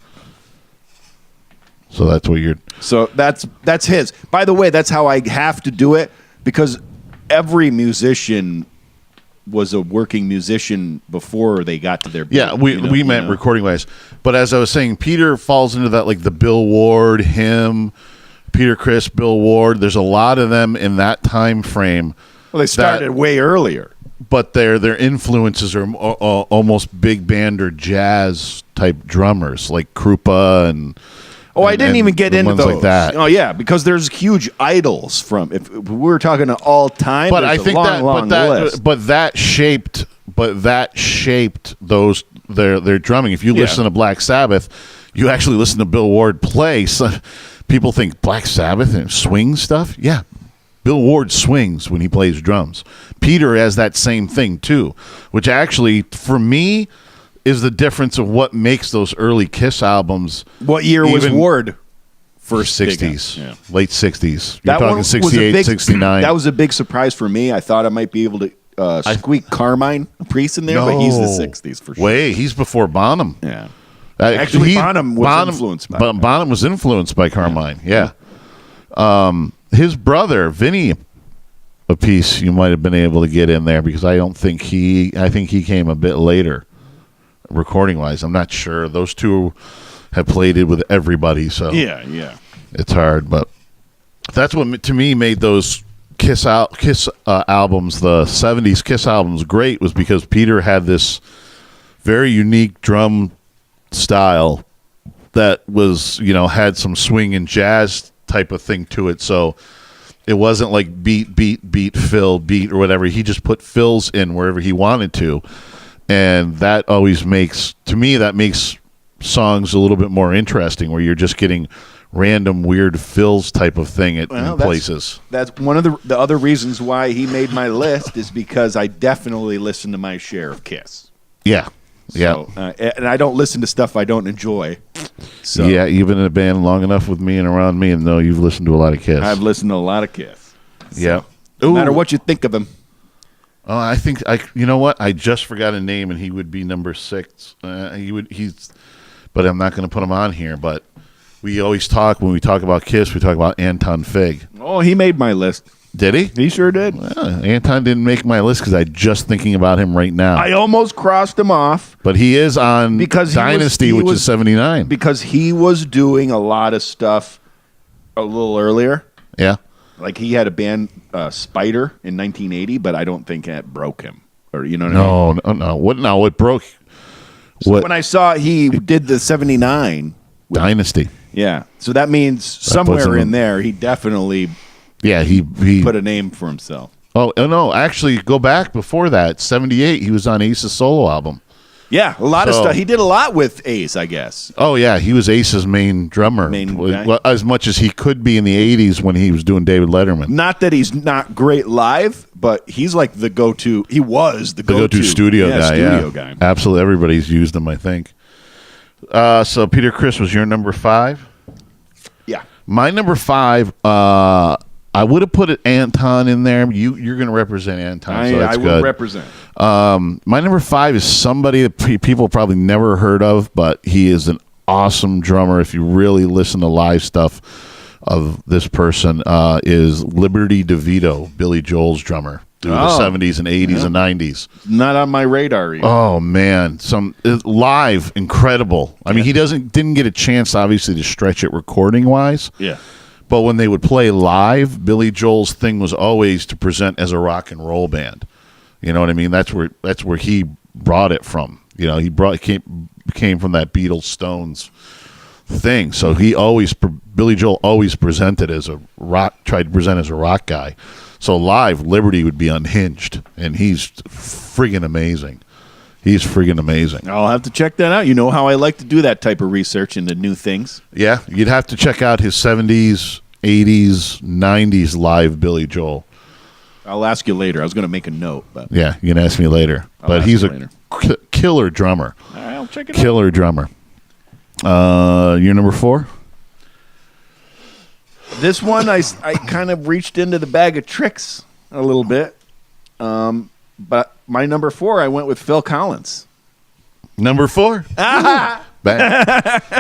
S1: So that's what you're...
S2: So that's his. By the way, that's how I have to do it, because every musician was a working musician before they got to their...
S1: Yeah, we meant recording-wise. But as I was saying, Peter falls into that, like the Bill Ward, him, Peter Criss, Bill Ward. There's a lot of them in that time frame.
S2: Well, they started way earlier.
S1: But their influences are almost big band or jazz type drummers, like Krupa and...
S2: Oh, I didn't even get into those.
S1: Like that.
S2: Oh, yeah, because there's huge idols from. If we were talking to all time,
S1: but I think
S2: long list.
S1: But that shaped those their drumming. If you listen to Black Sabbath, you actually listen to Bill Ward play. So people think Black Sabbath and swing stuff. Yeah, Bill Ward swings when he plays drums. Peter has that same thing too, which actually for me is the difference of what makes those early Kiss albums.
S2: What year was Ward?
S1: First 60s, late 60s. You're
S2: that
S1: talking 68, 69.
S2: That was a big surprise for me. I thought I might be able to squeak Carmine Priest in there, but he's the 60s for sure.
S1: Wait, he's before Bonham.
S2: Yeah. Actually, Bonham was influenced by
S1: Bonham was influenced by Carmine, yeah. His brother, Vinny, a piece you might have been able to get in there because I think he came a bit later. Recording wise, I'm not sure. Those two have played it with everybody, so
S2: yeah,
S1: it's hard. But that's what to me made those Kiss albums, the '70s Kiss albums, great. Was because Peter had this very unique drum style that was had some swing and jazz type of thing to it. So it wasn't like beat, fill, beat or whatever. He just put fills in wherever he wanted to. And that always makes songs a little bit more interesting, where you're just getting random weird fills type of thing in places.
S2: That's one of the other reasons why he made my list is because I definitely listen to my share of Kiss.
S1: Yeah,
S2: and I don't listen to stuff I don't enjoy. So
S1: yeah, you've been in a band long enough with me and around me, and know you've listened to a lot of Kiss.
S2: I've listened to a lot of Kiss. So,
S1: yeah,
S2: no matter what you think of him.
S1: Oh, I think you know what? I just forgot a name, and he would be number 6. But I'm not going to put him on here. But we always when we talk about Kiss, we talk about Anton Fig.
S2: Oh, he made my list.
S1: Did he?
S2: He sure did.
S1: Well, Anton didn't make my list because I'm just thinking about him right now.
S2: I almost crossed him off.
S1: But he is on Dynasty, which is 79.
S2: Because he was doing a lot of stuff a little earlier.
S1: Yeah.
S2: Like he had a band, Spider, in 1980, but I don't think that broke him. Or you know what I mean?
S1: No. What broke?
S2: So when I saw he did the 79
S1: Dynasty.
S2: Yeah. So that means somewhere in there he definitely
S1: he
S2: put a name for himself.
S1: Oh no, actually go back before that. 78 he was on Ace's solo album.
S2: Yeah, a lot of stuff. He did a lot with Ace, I guess.
S1: Oh, yeah. He was Ace's main drummer. As much as he could be in the 80s when he was doing David Letterman.
S2: Not that he's not great live, but he's like the go-to. He was the go-to
S1: studio guy. Absolutely. Everybody's used him, I think. So Peter Criss was your number 5?
S2: Yeah.
S1: My number 5, I would have put Anton in there. You're going to represent Anton, so that's
S2: I
S1: good.
S2: will represent.
S1: My number 5 is somebody that people probably never heard of, but he is an awesome drummer. If you really listen to live stuff of this person, is Liberty DeVito, Billy Joel's drummer through the 70s and 80s and 90s.
S2: Not on my radar either.
S1: Oh man, some live incredible. I mean, he didn't get a chance obviously to stretch it recording wise.
S2: Yeah.
S1: But when they would play live, Billy Joel's thing was always to present as a rock and roll band. You know what I mean? That's where he brought it from. You know, came from that Beatles Stones thing. So Billy Joel always presented as a rock, tried to present as a rock guy. So live, Liberty would be unhinged, and he's friggin' amazing. He's friggin' amazing.
S2: I'll have to check that out. You know how I like to do that type of research into new things.
S1: Yeah, you'd have to check out his 70s, 80s, 90s live Billy Joel.
S2: I'll ask you later. I was going to make a note. But
S1: yeah, you can ask me later. But he's a killer drummer.
S2: All right, I'll check it out.
S1: Killer drummer. Your number 4?
S2: This one, I kind of reached into the bag of tricks a little bit. But my number 4, I went with Phil Collins.
S1: Number 4?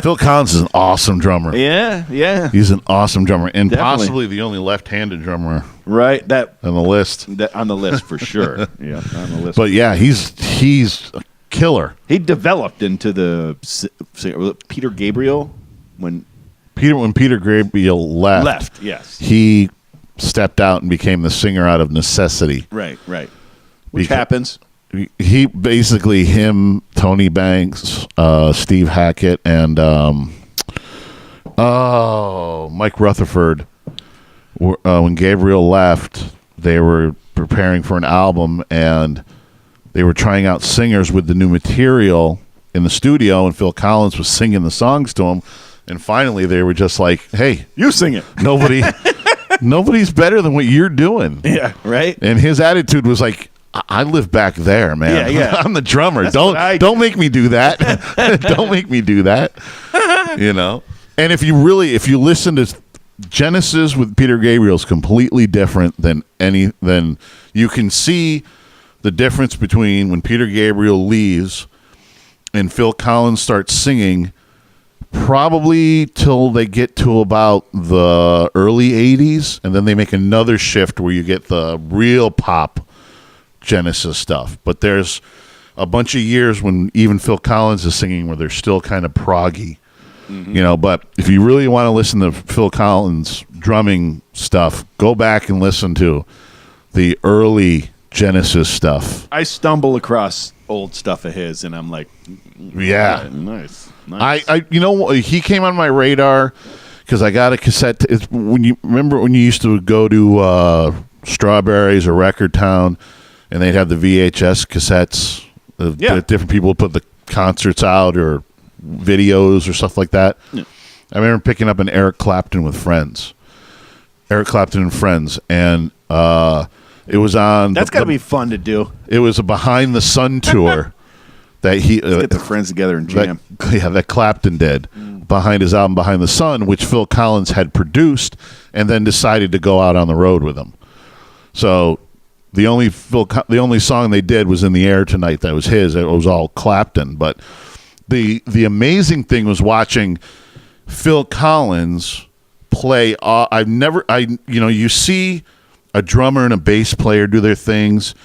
S1: Phil Collins is an awesome drummer.
S2: Yeah.
S1: He's an awesome drummer, and
S2: Definitely.
S1: possibly the only left-handed drummer
S2: right
S1: on the list.
S2: On the list for sure. Yeah, on the list.
S1: But yeah, he's a killer.
S2: He developed into the Peter Gabriel when
S1: Peter Gabriel left.
S2: Yes,
S1: he stepped out and became the singer out of necessity.
S2: Right. Which happens.
S1: He basically Tony Banks, Steve Hackett, and Mike Rutherford. When Gabriel left, they were preparing for an album, and they were trying out singers with the new material in the studio, and Phil Collins was singing the songs to him. And finally, they were just like, "Hey,
S2: you sing it."
S1: Nobody's better than what you're doing.
S2: Yeah, right.
S1: And his attitude was like, I live back there, man.
S2: Yeah.
S1: I'm the drummer. Don't make me do that. Don't make me do that. You know. And if you listen to Genesis with Peter Gabriel is completely different than you can see the difference between when Peter Gabriel leaves and Phil Collins starts singing. Probably till they get to about the early 80s, and then they make another shift where you get the real pop Genesis stuff. But there's a bunch of years when even Phil Collins is singing where they're still kind of proggy, you know. But if you really want to listen to Phil Collins drumming stuff, go back and listen to the early Genesis stuff.
S2: I stumble across old stuff of his, and I'm like,
S1: yeah,
S2: nice.
S1: He came on my radar because I got a cassette. It's when you used to go to Strawberries or Record Town, and they'd have the VHS cassettes. Different people would put the concerts out or videos or stuff like that. Yeah. I remember picking up an Eric Clapton and Friends, and it was on.
S2: That's got to be fun to do.
S1: It was a Behind the Sun tour. That
S2: get the friends together and jam.
S1: That Clapton did behind his album Behind the Sun, which Phil Collins had produced and then decided to go out on the road with him. So the only song they did was In the Air Tonight. That was his. It was all Clapton. But the amazing thing was watching Phil Collins play. You see a drummer and a bass player do their things.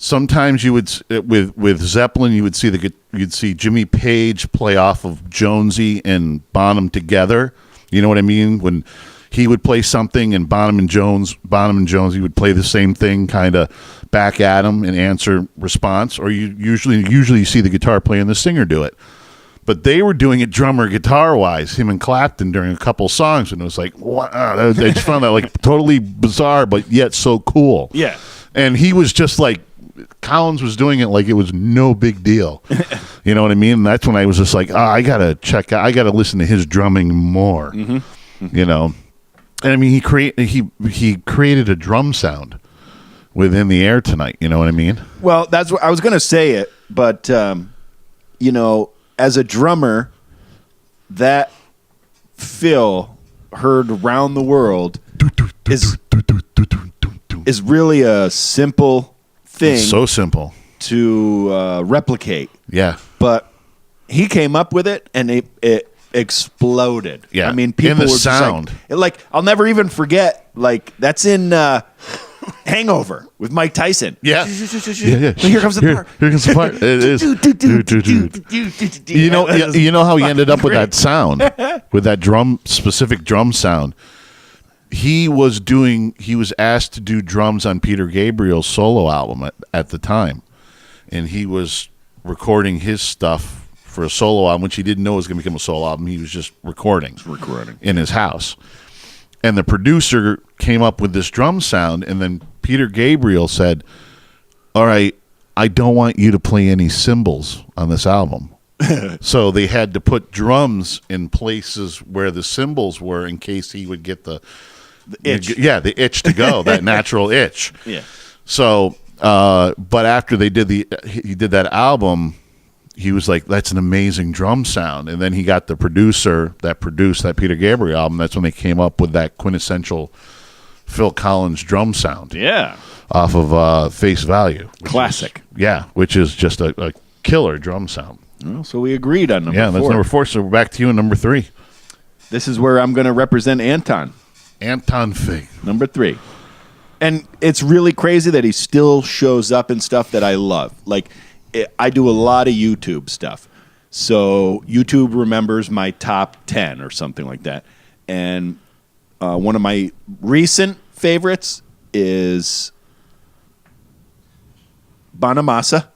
S1: Sometimes you would with Zeppelin, you'd see Jimmy Page play off of Jonesy and Bonham together. You know what I mean? When he would play something and Bonham and Jonesy would play the same thing, kind of back at him and answer response. Or you usually see the guitar player and the singer do it. But they were doing it drummer guitar wise, him and Clapton during a couple songs, and it was like, wow! I just found that like totally bizarre, but yet so cool.
S2: Yeah,
S1: and he was just like. Collins was doing it like it was no big deal. You know what I mean? And that's when I was just like, I gotta listen to his drumming more. Mm-hmm. You know, and I mean he created a drum sound within the air tonight. You know what I mean?
S2: Well, that's what I was gonna say it, but as a drummer, that Phil heard around the world is is really a simple thing.
S1: It's so simple
S2: to replicate.
S1: Yeah.
S2: But he came up with it, and it exploded.
S1: Yeah.
S2: I mean, people
S1: in the
S2: were just
S1: sound.
S2: like, I'll never even forget. Like, that's in Hangover with Mike Tyson.
S1: Yeah.
S2: Here comes the part.
S1: Here comes the part. It is. You know how he ended up with that sound, with that specific drum sound. He was asked to do drums on Peter Gabriel's solo album at the time, and he was recording his stuff for a solo album, which he didn't know was going to become a solo album. He was just recording in his house. And the producer came up with this drum sound, and then Peter Gabriel said, all right, I don't want you to play any cymbals on this album. So they had to put drums in places where the cymbals were in case he would get the itch. The itch to go, that natural itch.
S2: Yeah.
S1: So, but after he did that album, he was like, that's an amazing drum sound. And then he got the producer that produced that Peter Gabriel album. That's when they came up with that quintessential Phil Collins drum sound.
S2: Yeah.
S1: Off of Face Value.
S2: Classic.
S1: Which is just a killer drum sound.
S2: Well, so we agreed on number 4.
S1: Yeah, that's number 4. So we're back to you in number 3.
S2: This is where I'm going to represent Anton.
S1: Anton Fig.
S2: Number 3. And it's really crazy that he still shows up in stuff that I love. Like, I do a lot of YouTube stuff. So YouTube remembers my top 10 or something like that. And one of my recent favorites is Bonamassa.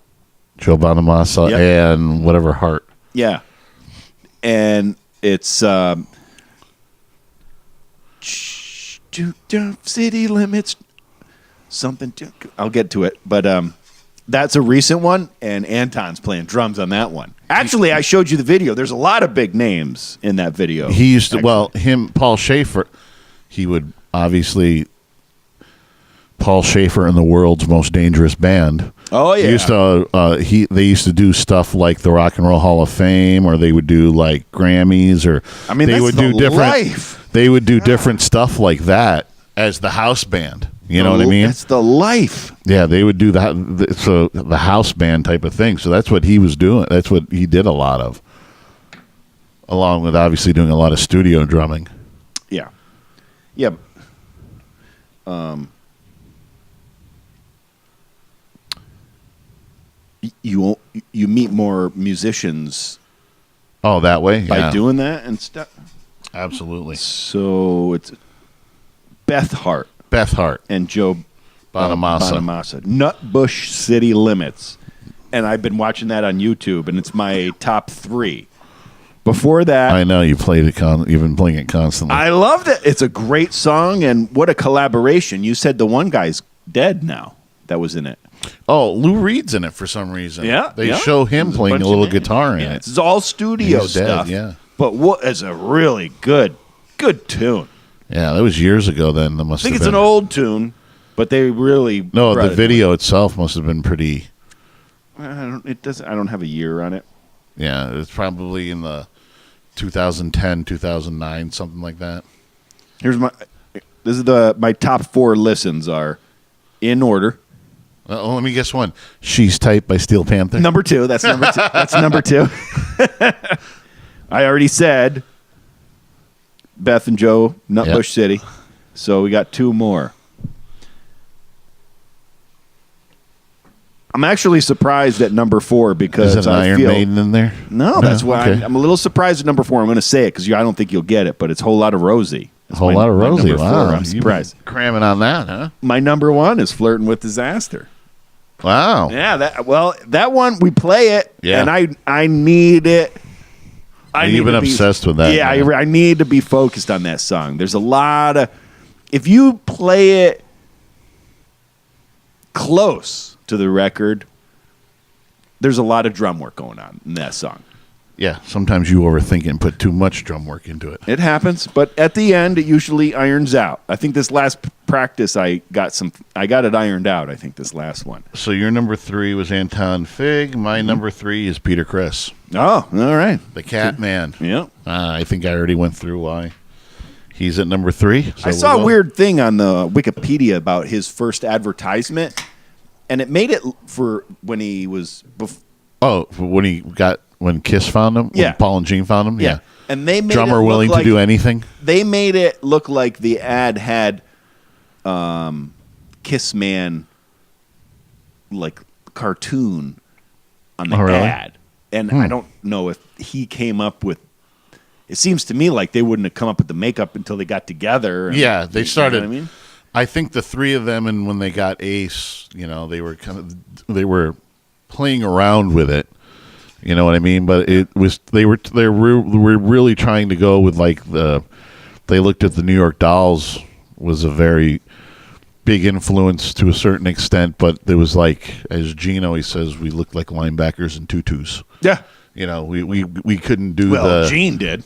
S1: Joe Bonamassa. Yep. And whatever Heart.
S2: Yeah. And it's city limits. Something. I'll get to it. But that's a recent one, and Anton's playing drums on that one. Actually, I showed you the video. There's a lot of big names in that video.
S1: He used to, Paul Schaefer, he would obviously, Paul Schaefer in the world's most dangerous band.
S2: Oh, yeah.
S1: They used to do stuff like the Rock and Roll Hall of Fame, or they would do like Grammys, or they would do different. They would do different stuff like that as the house band. You know what I mean?
S2: That's the life.
S1: Yeah, they would do that. So the house band type of thing. So that's what he was doing. That's what he did a lot of, along with obviously doing a lot of studio drumming.
S2: Yeah, yeah. You meet more musicians.
S1: Oh, that way
S2: by doing that and stuff.
S1: Absolutely.
S2: So it's Beth Hart and Joe
S1: Bonamassa.
S2: Nutbush City Limits. And I've been watching that on YouTube, and it's my top 3. Before that,
S1: I know you played it. You've been playing it constantly.
S2: I loved it. It's a great song, and what a collaboration. You said the one guy's dead now that was in it.
S1: Oh, Lou Reed's in it for some reason.
S2: Yeah,
S1: they show him playing a little guitar in it.
S2: It's all studio stuff.
S1: Yeah,
S2: but what is a really good tune.
S1: Yeah, that was years ago. Then
S2: I think it's an old tune, but they really
S1: the video itself must have been pretty.
S2: I don't have a year on it.
S1: Yeah, it's probably in the 2010, 2009, something like that.
S2: This is my top 4 listens are in order.
S1: Let me guess one. She's Tight by Steel Panther.
S2: Number 2. That's number 2. That's number 2. I already said Beth and Joe, Nutbush City. So we got 2 more. I'm actually surprised at number 4 because
S1: is it an Iron Maiden in there?
S2: No, that's why I'm a little surprised at number 4. I'm going to say it because I don't think you'll get it, but it's Whole Lot of Rosie.
S1: That's Whole Lot of Rosie. Wow,
S2: I'm surprised.
S1: Cramming on that, huh?
S2: My number 1 is Flirting with Disaster.
S1: Wow.
S2: Yeah, that one we play it,
S1: and
S2: I need it.
S1: You've been obsessed with that.
S2: Yeah, I need to be focused on that song. There's a lot of, if you play it close to the record, there's a lot of drum work going on in that song.
S1: Yeah, sometimes you overthink it and put too much drum work into it.
S2: It happens, but at the end, it usually irons out. I think this last practice, I got it ironed out. I think this last one.
S1: So your number 3 was Anton Fig. My number 3 is Peter Criss.
S2: Oh, all right.
S1: The Cat Man.
S2: Yeah.
S1: I think I already went through why He's at number 3. So
S2: I saw a weird thing on the Wikipedia about his first advertisement, and it made it for when he was.
S1: When Kiss found him.
S2: Yeah.
S1: When Paul and Gene found him. Yeah.
S2: And they made
S1: drummer
S2: it look
S1: willing
S2: like,
S1: to do anything.
S2: They made it look like the ad had, Kiss Man, like cartoon on the ad, and I don't know if he came up with. It seems to me like they wouldn't have come up with the makeup until they got together.
S1: Yeah, they started.
S2: You know what I mean,
S1: I think the 3 of them, and when they got Ace, they were playing around with it. You know what I mean? But it was they were really trying to go with like they looked at the New York Dolls was a very big influence to a certain extent, but there was like, as Gene always says, we looked like linebackers in tutus.
S2: Yeah,
S1: we couldn't do
S2: Gene did.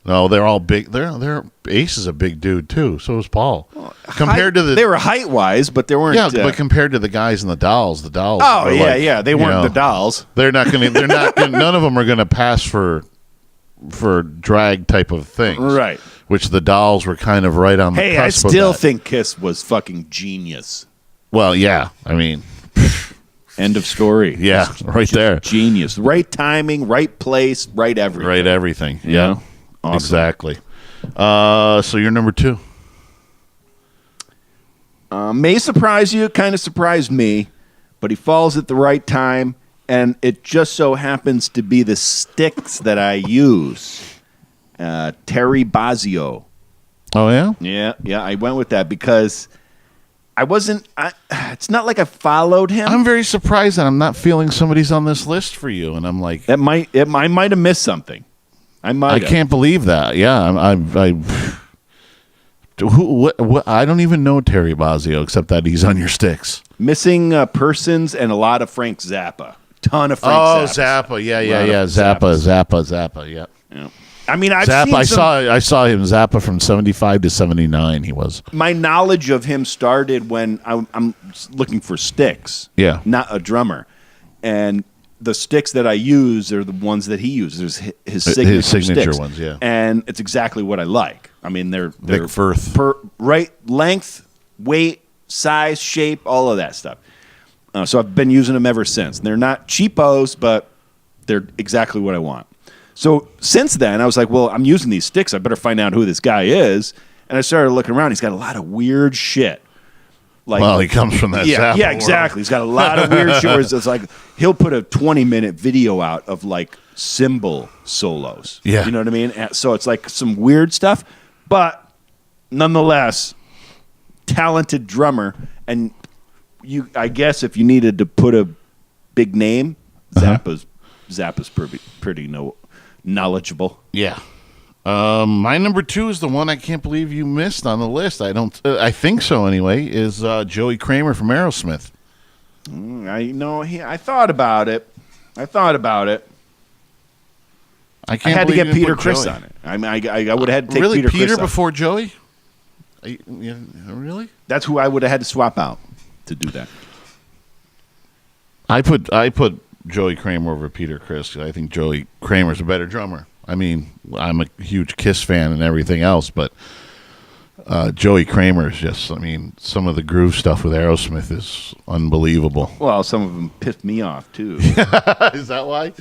S1: No, they're all big. They're Ace is a big dude too. So is Paul. Well,
S2: they were height wise, but they weren't.
S1: Yeah, but compared to the guys in the Dolls.
S2: Oh yeah, they weren't the Dolls.
S1: They're not going to. They're not. None of them are going to pass for drag type of things,
S2: right?
S1: Which the Dolls were kind of right on the cusp.
S2: Hey, I still think Kiss was fucking genius.
S1: Well, yeah, I mean,
S2: end of story.
S1: Yeah, right there.
S2: Genius. Right timing, right place, right everything.
S1: Right everything. Yeah. Awesome. Exactly. So you're number 2.
S2: May surprise you, kind of surprised me, but he falls at the right time, and it just so happens to be the sticks that I use. Terry Bozzio.
S1: Oh, yeah?
S2: Yeah, I went with that because I wasn't. It's not like I followed him.
S1: I'm very surprised that I'm not feeling somebody's on this list for you, and I'm like,
S2: I might have missed something. I
S1: can't believe that. Yeah, I don't even know Terry Bozzio except that he's on your sticks.
S2: Missing Persons and a lot of Frank Zappa. Ton of Frank Zappa.
S1: Zappa. Yeah. Zappa. Yeah.
S2: I mean, I've
S1: Zappa.
S2: seen
S1: I saw him Zappa from 75 to 79. He was.
S2: My knowledge of him started when I'm looking for sticks.
S1: Yeah.
S2: Not a drummer, and the sticks that I use are the ones that he uses. His signature sticks.
S1: Ones, yeah.
S2: And it's exactly what I like. I mean, they're
S1: Vic Firth.
S2: Right length, weight, size, shape, all of that stuff. So I've been using them ever since. They're not cheapos, but they're exactly what I want. So since then, I was like, well, I'm using these sticks. I better find out who this guy is. And I started looking around. He's got a lot of weird shit.
S1: Like, he comes from that Zappa
S2: Yeah, exactly. He's got a lot of weird shit where it's like he'll put a 20-minute video out of like cymbal solos.
S1: Yeah.
S2: You know what I mean? So it's like some weird stuff, but nonetheless, talented drummer. And I guess if you needed to put a big name, Zappa's pretty knowledgeable.
S1: Yeah. My number 2 is the one I can't believe you missed on the list. I think so anyway. Is Joey Kramer from Aerosmith?
S2: I thought about it. I had to get Peter Criss on it. I would have had to take Peter Criss
S1: before Joey. Really?
S2: That's who I would have had to swap out to do that.
S1: I put Joey Kramer over Peter Criss. I think Joey Kramer's a better drummer. I mean, I'm a huge Kiss fan and everything else, but Joey Kramer is just, I mean, some of the groove stuff with Aerosmith is unbelievable.
S2: Well, some of them pissed me off, too.
S1: Is that why?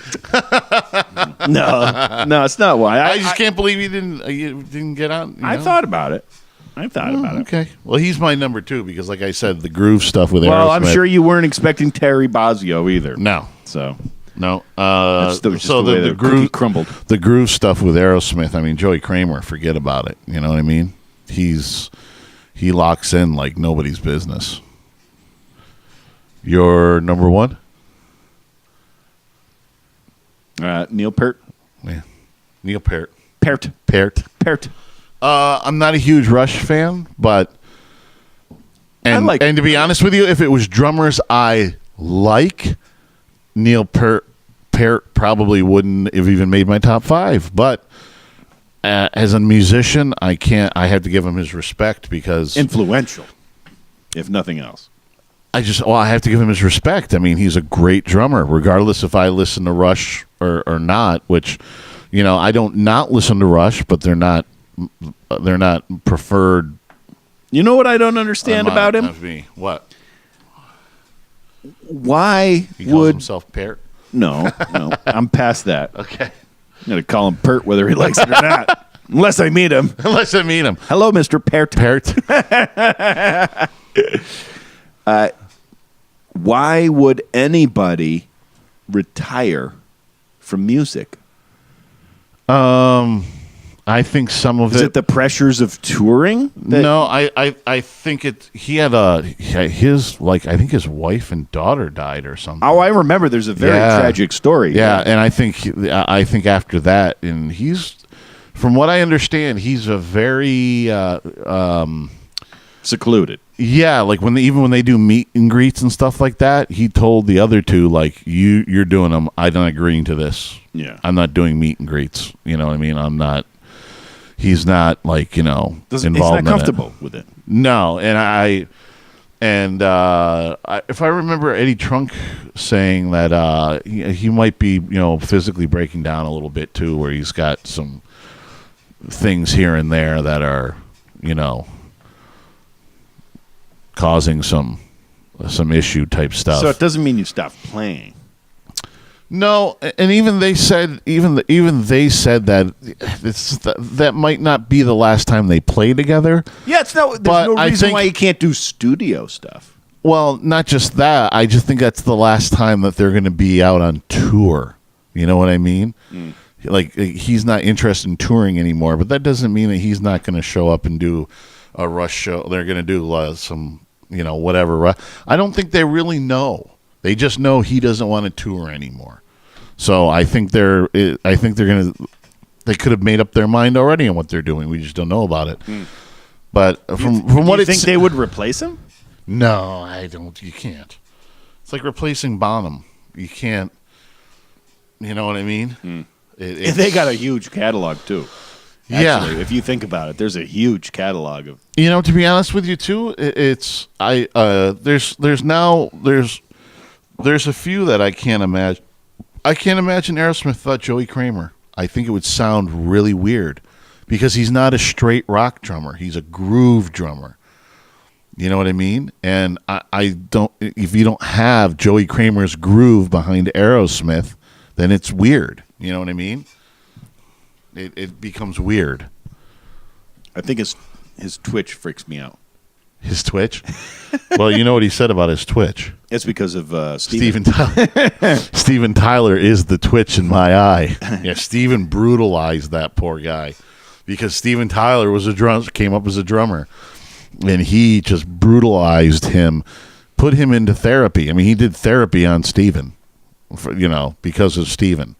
S2: No, it's not why.
S1: I just can't believe you didn't get out.
S2: I thought about it.
S1: Okay. Well, he's my number 2 because, like I said, the groove stuff with Aerosmith.
S2: Well, I'm sure you weren't expecting Terry Bozzio either.
S1: No.
S2: So...
S1: No.
S2: The groove crumbled.
S1: The groove stuff with Aerosmith. I mean, Joey Kramer, forget about it. You know what I mean? He locks in like nobody's business. Your number 1?
S2: Neil Peart.
S1: Yeah. Neil Peart.
S2: Peart.
S1: I'm not a huge Rush fan, but and to be honest with you, if it was drummers I like, Neil Peart probably wouldn't have even made my top 5. But as a musician, I have to give him his respect because
S2: influential, if nothing else.
S1: I have to give him his respect. I mean, he's a great drummer, regardless if I listen to Rush or not. Which, I don't not listen to Rush, but they're not preferred.
S2: You know what I don't understand about him?
S1: Me. What?
S2: Why
S1: he calls
S2: would
S1: himself Pert?
S2: No, I'm past that.
S1: Okay,
S2: I'm gonna call him Pert whether he likes it or not, unless I meet him.
S1: Hello,
S2: Mr. Pert. Why would anybody retire from music?
S1: I think some of
S2: Is it the pressures of touring?
S1: No, I think he had his I think his wife and daughter died or something.
S2: Oh, I remember. There's a very tragic story.
S1: Yeah, and I think after that, and he's, from what I understand, he's a very
S2: secluded.
S1: Yeah, like even when they do meet and greets and stuff like that, he told the other two, like, you're doing them. I'm not agreeing to this.
S2: Yeah,
S1: I'm not doing meet and greets. You know what I mean? I'm not. He's not involved.
S2: He's not comfortable with it.
S1: No, and if I remember Eddie Trunk saying that he might be physically breaking down a little bit too, where he's got some things here and there that are causing some issue type stuff.
S2: So it doesn't mean you stop playing.
S1: No, and even they said that that might not be the last time they play together.
S2: Yeah, there's no reason why you can't do studio stuff.
S1: Well, not just that. I just think that's the last time that they're going to be out on tour. You know what I mean? Mm. Like, he's not interested in touring anymore, but that doesn't mean that he's not going to show up and do a Rush show. They're going to do some, whatever. I don't think they really know. They just know he doesn't want to tour anymore. So I think they could have made up their mind already on what they're doing. We just don't know about it. Mm. But from what
S2: you think they would replace him?
S1: No, I don't. You can't. It's like replacing Bonham. You can't. You know what I mean?
S2: Mm. They got a huge catalog too. Actually, if you think about it, there's a huge catalog of.
S1: To be honest with you too, there's a few that I can't imagine. I can't imagine Aerosmith without Joey Kramer. I think it would sound really weird because he's not a straight rock drummer. He's a groove drummer. You know what I mean? And I don't. If you don't have Joey Kramer's groove behind Aerosmith, then it's weird. You know what I mean? It becomes weird.
S2: I think his Twitch freaks me out.
S1: His Twitch? Well, you know what he said about his Twitch.
S2: It's because of
S1: Steven Tyler. Steven Tyler is the Twitch in my eye. Yeah, Steven brutalized that poor guy because Steven Tyler came up as a drummer, and he just brutalized him, put him into therapy. I mean, he did therapy on Steven, because of Steven.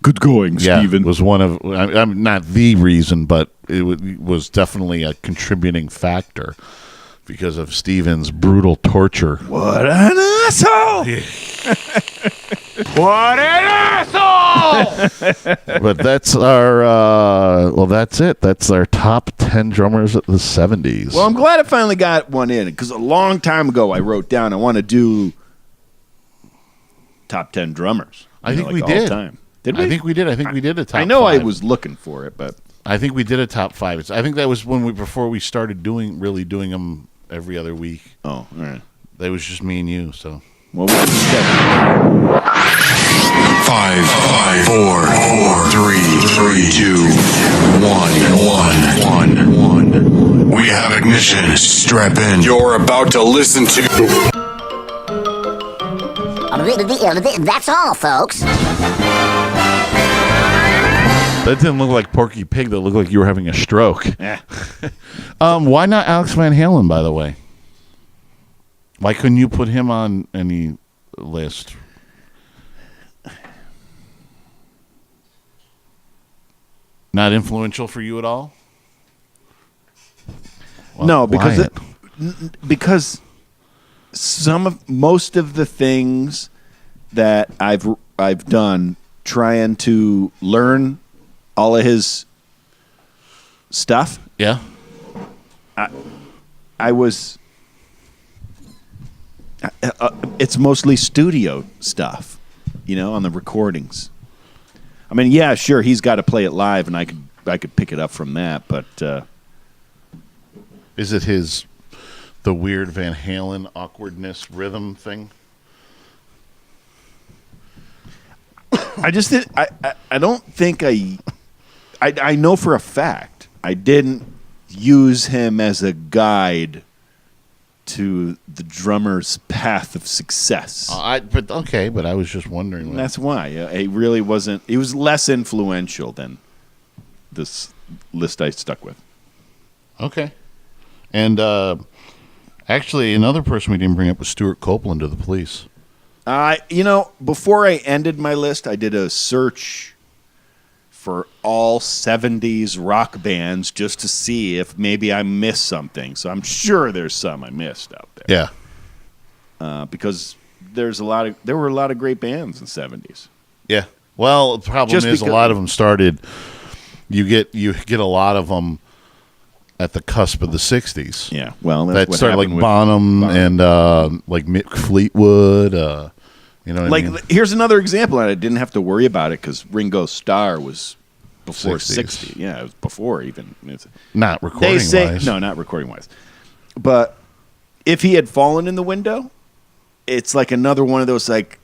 S2: Good going, Steven.
S1: Was one of, I'm not the reason, but it was definitely a contributing factor because of Steven's brutal torture.
S2: What an asshole!
S12: What an asshole!
S1: But that's our, that's it. That's our top 10 drummers of the 70s.
S2: Well, I'm glad I finally got one in because a long time ago I wrote down I want to do top 10 drummers.
S1: I think we did. Time. Did we? I think we did. I think we did a top 5.
S2: I know I was looking for it, but
S1: I think we did a top 5. I think that was before we started doing them every other week.
S2: Oh, all right.
S1: That was just me and you. So,
S2: well, we can check.
S13: 5, 4, 3, 2, 1. We have ignition. Strap in. You're about to listen to.
S14: That's all, folks.
S1: That didn't look like Porky Pig. That looked like you were having a stroke.
S2: Yeah.
S1: Why not Alex Van Halen, by the way? Why couldn't you put him on any list? Not influential for you at all? Well,
S2: no, because most of the things that I've done trying to learn all of his stuff.
S1: Yeah.
S2: I was. It's mostly studio stuff, on the recordings. I mean, yeah, sure, he's got to play it live, and I could I could pick it up from that, but
S1: is it the weird Van Halen awkwardness rhythm thing?
S2: I just did. I don't think I know for a fact I didn't use him as a guide to the drummer's path of success.
S1: But I was just wondering.
S2: And that's why he really wasn't. He was less influential than this list I stuck with.
S1: Okay, and actually, another person we didn't bring up was Stuart Copeland of the Police.
S2: Before I ended my list, I did a search for all 70s rock bands just to see if maybe I missed something. So I'm sure there's some I missed out there.
S1: Yeah.
S2: Because there were a lot of great bands in the 70s.
S1: Yeah. Well, the problem is a lot of them started, you get a lot of them at the cusp of the 60s.
S2: Yeah. Well, that's
S1: that
S2: what
S1: started like
S2: happened with
S1: Bonham and like Mick Fleetwood, you know what I mean?
S2: Here's another example, and I didn't have to worry about it because Ringo Starr was before
S1: 60s.
S2: 60. Yeah, it was before even.
S1: Not recording-wise.
S2: No, not recording-wise. But if he had fallen in the window, it's like another one of those, like,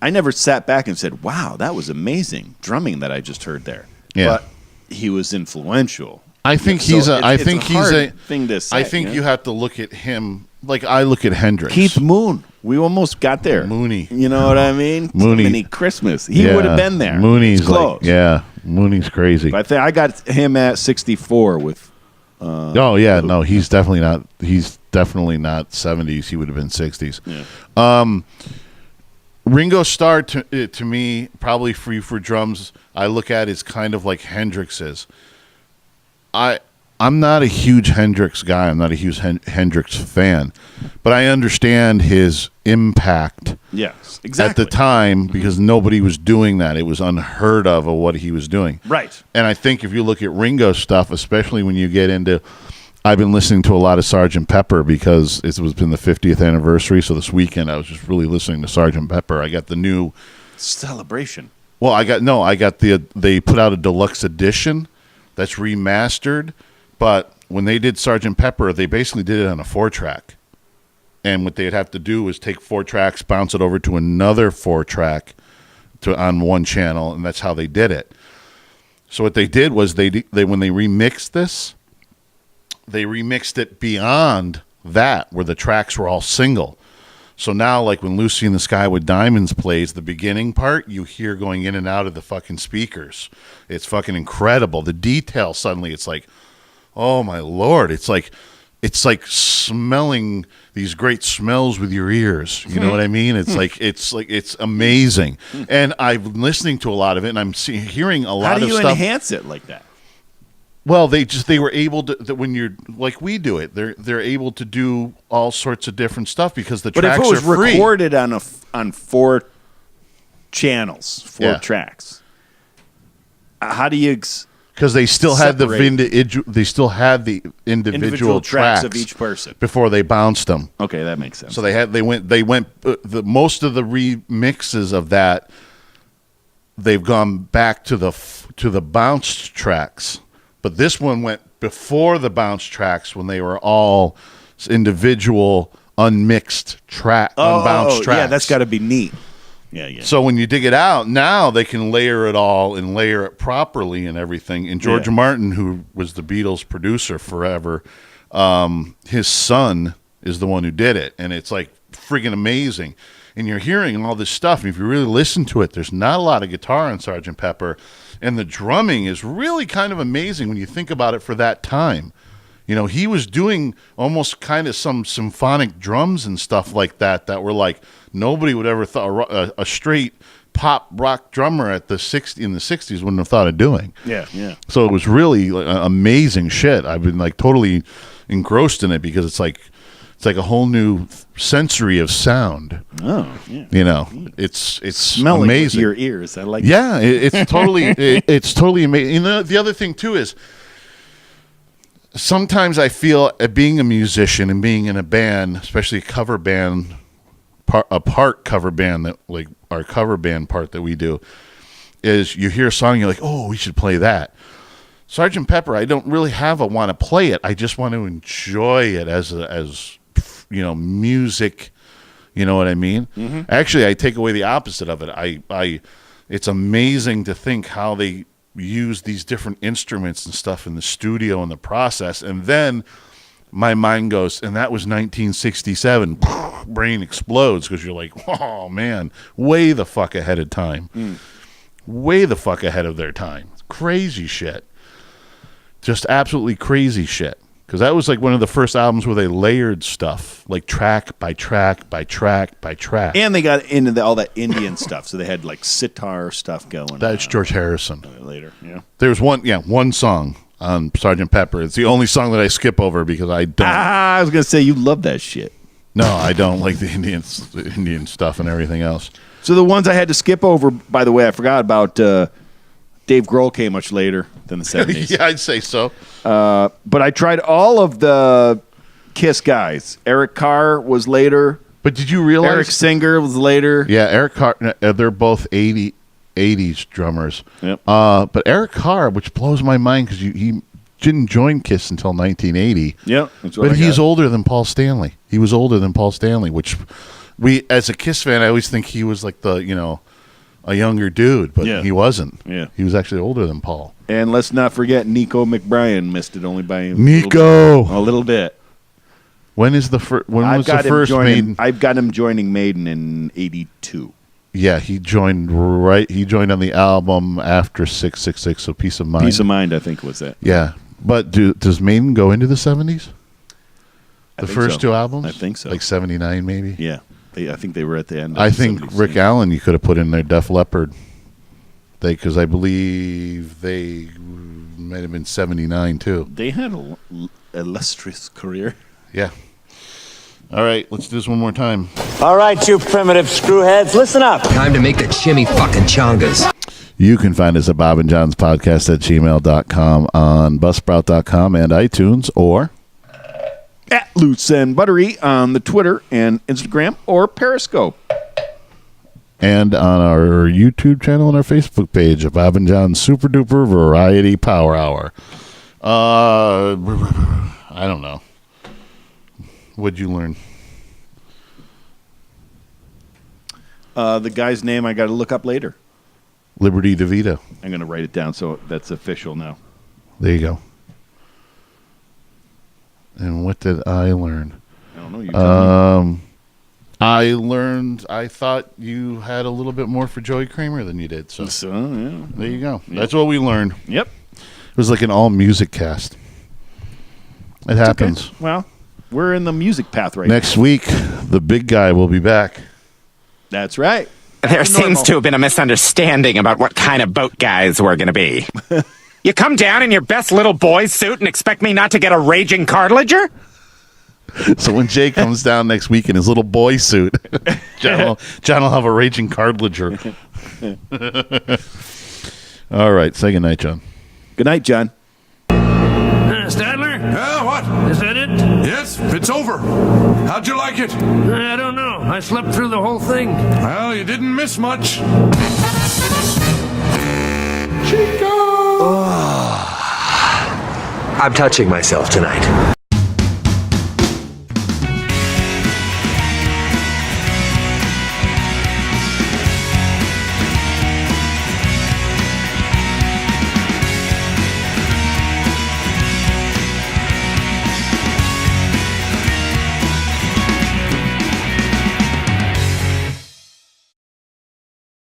S2: I never sat back and said, wow, that was amazing drumming that I just heard there.
S1: Yeah.
S2: But he was influential.
S1: I think
S2: So
S1: he's a.
S2: it's
S1: I
S2: a
S1: think he's
S2: hard
S1: a
S2: thing to say.
S1: I think you have to look at him like I look at Hendrix.
S2: Keith Moon. We almost got there.
S1: Mooney.
S2: You know what I mean?
S1: Mooney.
S2: Mini Christmas. He would have been there.
S1: Mooney's
S2: It's close.
S1: Mooney's crazy.
S2: But I think I got him at 64 with.
S1: He's definitely not. He's definitely not 70s. He would have been 60s.
S2: Yeah.
S1: Ringo Starr to me, probably Free for Drums, I look at is kind of like Hendrix is. I'm not a huge Hendrix guy. I'm not a huge Hendrix fan, but I understand his impact.
S2: Yes, exactly.
S1: At the time, because nobody was doing that. It was unheard of what he was doing.
S2: Right.
S1: And I think if you look at Ringo stuff, especially when you get into, I've been listening to a lot of Sgt. Pepper because it was been the 50th anniversary. So this weekend I was just really listening to Sgt. Pepper. I got the new
S2: Celebration.
S1: Well, I got they put out a deluxe edition that's remastered. But when they did Sgt. Pepper, they basically did it on a 4-track. And what they'd have to do was take 4 tracks, bounce it over to another 4-track on one channel, and that's how they did it. So what they did was they when they remixed this, they remixed it beyond that, where the tracks were all single. So now, like when Lucy in the Sky with Diamonds plays, the beginning part, you hear going in and out of the fucking speakers. It's fucking incredible. The detail suddenly, it's like, oh my Lord, it's like smelling these great smells with your ears. You know what I mean? It's amazing. And I'm listening to a lot of it, and I'm hearing a lot of stuff.
S2: How do you enhance it like that?
S1: Well, they were able to, when you're like we do it, they're able to do all sorts of different stuff because the tracks are free.
S2: But if it was recorded on 4 channels, 4 tracks, how do you?
S1: Because they still had the individual
S2: tracks of each person
S1: before they bounced them.
S2: Okay, that makes sense.
S1: So they went most of the remixes of that. They've gone back to the bounced tracks, but this one went before the bounced tracks when they were all individual unmixed unbounced tracks.
S2: Yeah, that's got to be neat. Yeah.
S1: So when you dig it out, now they can layer it all and layer it properly and everything. And George Martin, who was the Beatles producer forever, his son is the one who did it. And it's like friggin' amazing. And you're hearing all this stuff. And if you really listen to it, there's not a lot of guitar on Sgt. Pepper. And the drumming is really kind of amazing when you think about it for that time. You know, he was doing almost kind of some symphonic drums and stuff like that were like nobody would ever thought a straight pop rock drummer in the 60s wouldn't have thought of doing.
S2: Yeah.
S1: So it was really amazing shit. I've been like totally engrossed in it because it's like a whole new sensory of sound.
S2: Oh, yeah.
S1: You know, it's
S2: smelling
S1: amazing.
S2: with your ears. I like.
S1: Yeah, it's totally it's totally amazing. You know, the other thing too is, sometimes I feel being a musician and being in a band, especially a cover band, cover band that like our cover band part that we do, is you hear a song, you're like, oh, we should play that. Sgt. Pepper, I don't really want to play it. I just want to enjoy it as music. You know what I mean? Mm-hmm. Actually, I take away the opposite of it. It's amazing to think how they use these different instruments and stuff in the studio and the process, and then my mind goes, and that was 1967. Brain explodes because you're like, oh man, way the fuck ahead of time. Way the fuck ahead of their time. Crazy shit. Just absolutely crazy shit. Because that was like one of the first albums where they layered stuff, like track by track by track by track.
S2: And they got into all that Indian stuff, so they had like sitar stuff going.
S1: That's George Harrison.
S2: Later, yeah.
S1: There's one song on Sgt. Pepper. It's the only song that I skip over because I don't.
S2: I was going to say, you love that shit.
S1: No, I don't like the Indian stuff and everything else.
S2: So the ones I had to skip over, by the way, I forgot about Dave Grohl came much later than the 70s.
S1: Yeah, I'd say so.
S2: But I tried all of the Kiss guys. Eric Carr was later.
S1: But did you realize?
S2: Eric Singer was later.
S1: Yeah, Eric Carr, they're both 80s drummers.
S2: Yep.
S1: But Eric Carr, which blows my mind because he didn't join Kiss until 1980.
S2: Yeah,
S1: but he's older than Paul Stanley. He was older than Paul Stanley, which as a Kiss fan, I always think he was like a younger dude, but he wasn't.
S2: Yeah.
S1: He was actually older than Paul.
S2: And let's not forget Nico McBrien missed it only by a little bit.
S1: When was the first Maiden?
S2: I've got him joining Maiden in 82.
S1: Yeah, he joined on the album after 666, so Peace of Mind.
S2: Peace of Mind, I think was that.
S1: Yeah. But does Maiden go into the 70s? The first two albums?
S2: I think so.
S1: Like 79 maybe?
S2: Yeah. I think they were at the end of
S1: I
S2: the
S1: think
S2: 70s.
S1: Rick Allen you could have put in there, Def Leppard. Because I believe they might have been 79 too.
S2: They had an illustrious career.
S1: Yeah. All right, let's do this one more time.
S10: All right, you primitive screwheads, listen up.
S9: Time to make the chimmy fucking chongas.
S1: You can find us at Bob and John's Podcast at gmail.com, on Buzzsprout.com and iTunes, or
S2: at Loose and Buttery on the Twitter and Instagram or Periscope.
S1: And on our YouTube channel and our Facebook page of Bob and John's Super Duper Variety Power Hour. I don't know. What'd you learn?
S2: The guy's name I got to look up later.
S1: Liberty DeVito.
S2: I'm going to write it down so that's official now.
S1: There you go. And what did I learn?
S2: I don't know. You tell me.
S1: I thought you had a little bit more for Joey Kramer than you did. So
S2: yeah.
S1: There you go.
S2: Yep.
S1: That's what we learned.
S2: Yep.
S1: It was like an all-music cast. It happens.
S2: Okay. Well, we're in the music path right
S1: Next week, the big guy will be back.
S2: That's right.
S6: There seems to have been a misunderstanding about what kind of boat guys we're going to be. You come down in your best little boy suit and expect me not to get a raging cartilager?
S1: So when Jay comes down next week in his little boy suit, John will have a raging cartilager. All right. Say goodnight, John.
S2: Good night, John.
S16: Stadler?
S13: Yeah, what?
S16: Is that it?
S13: Yes, it's over. How'd you like it?
S16: I don't know. I slept through the whole thing.
S13: Well, you didn't miss much.
S9: I'm touching myself tonight.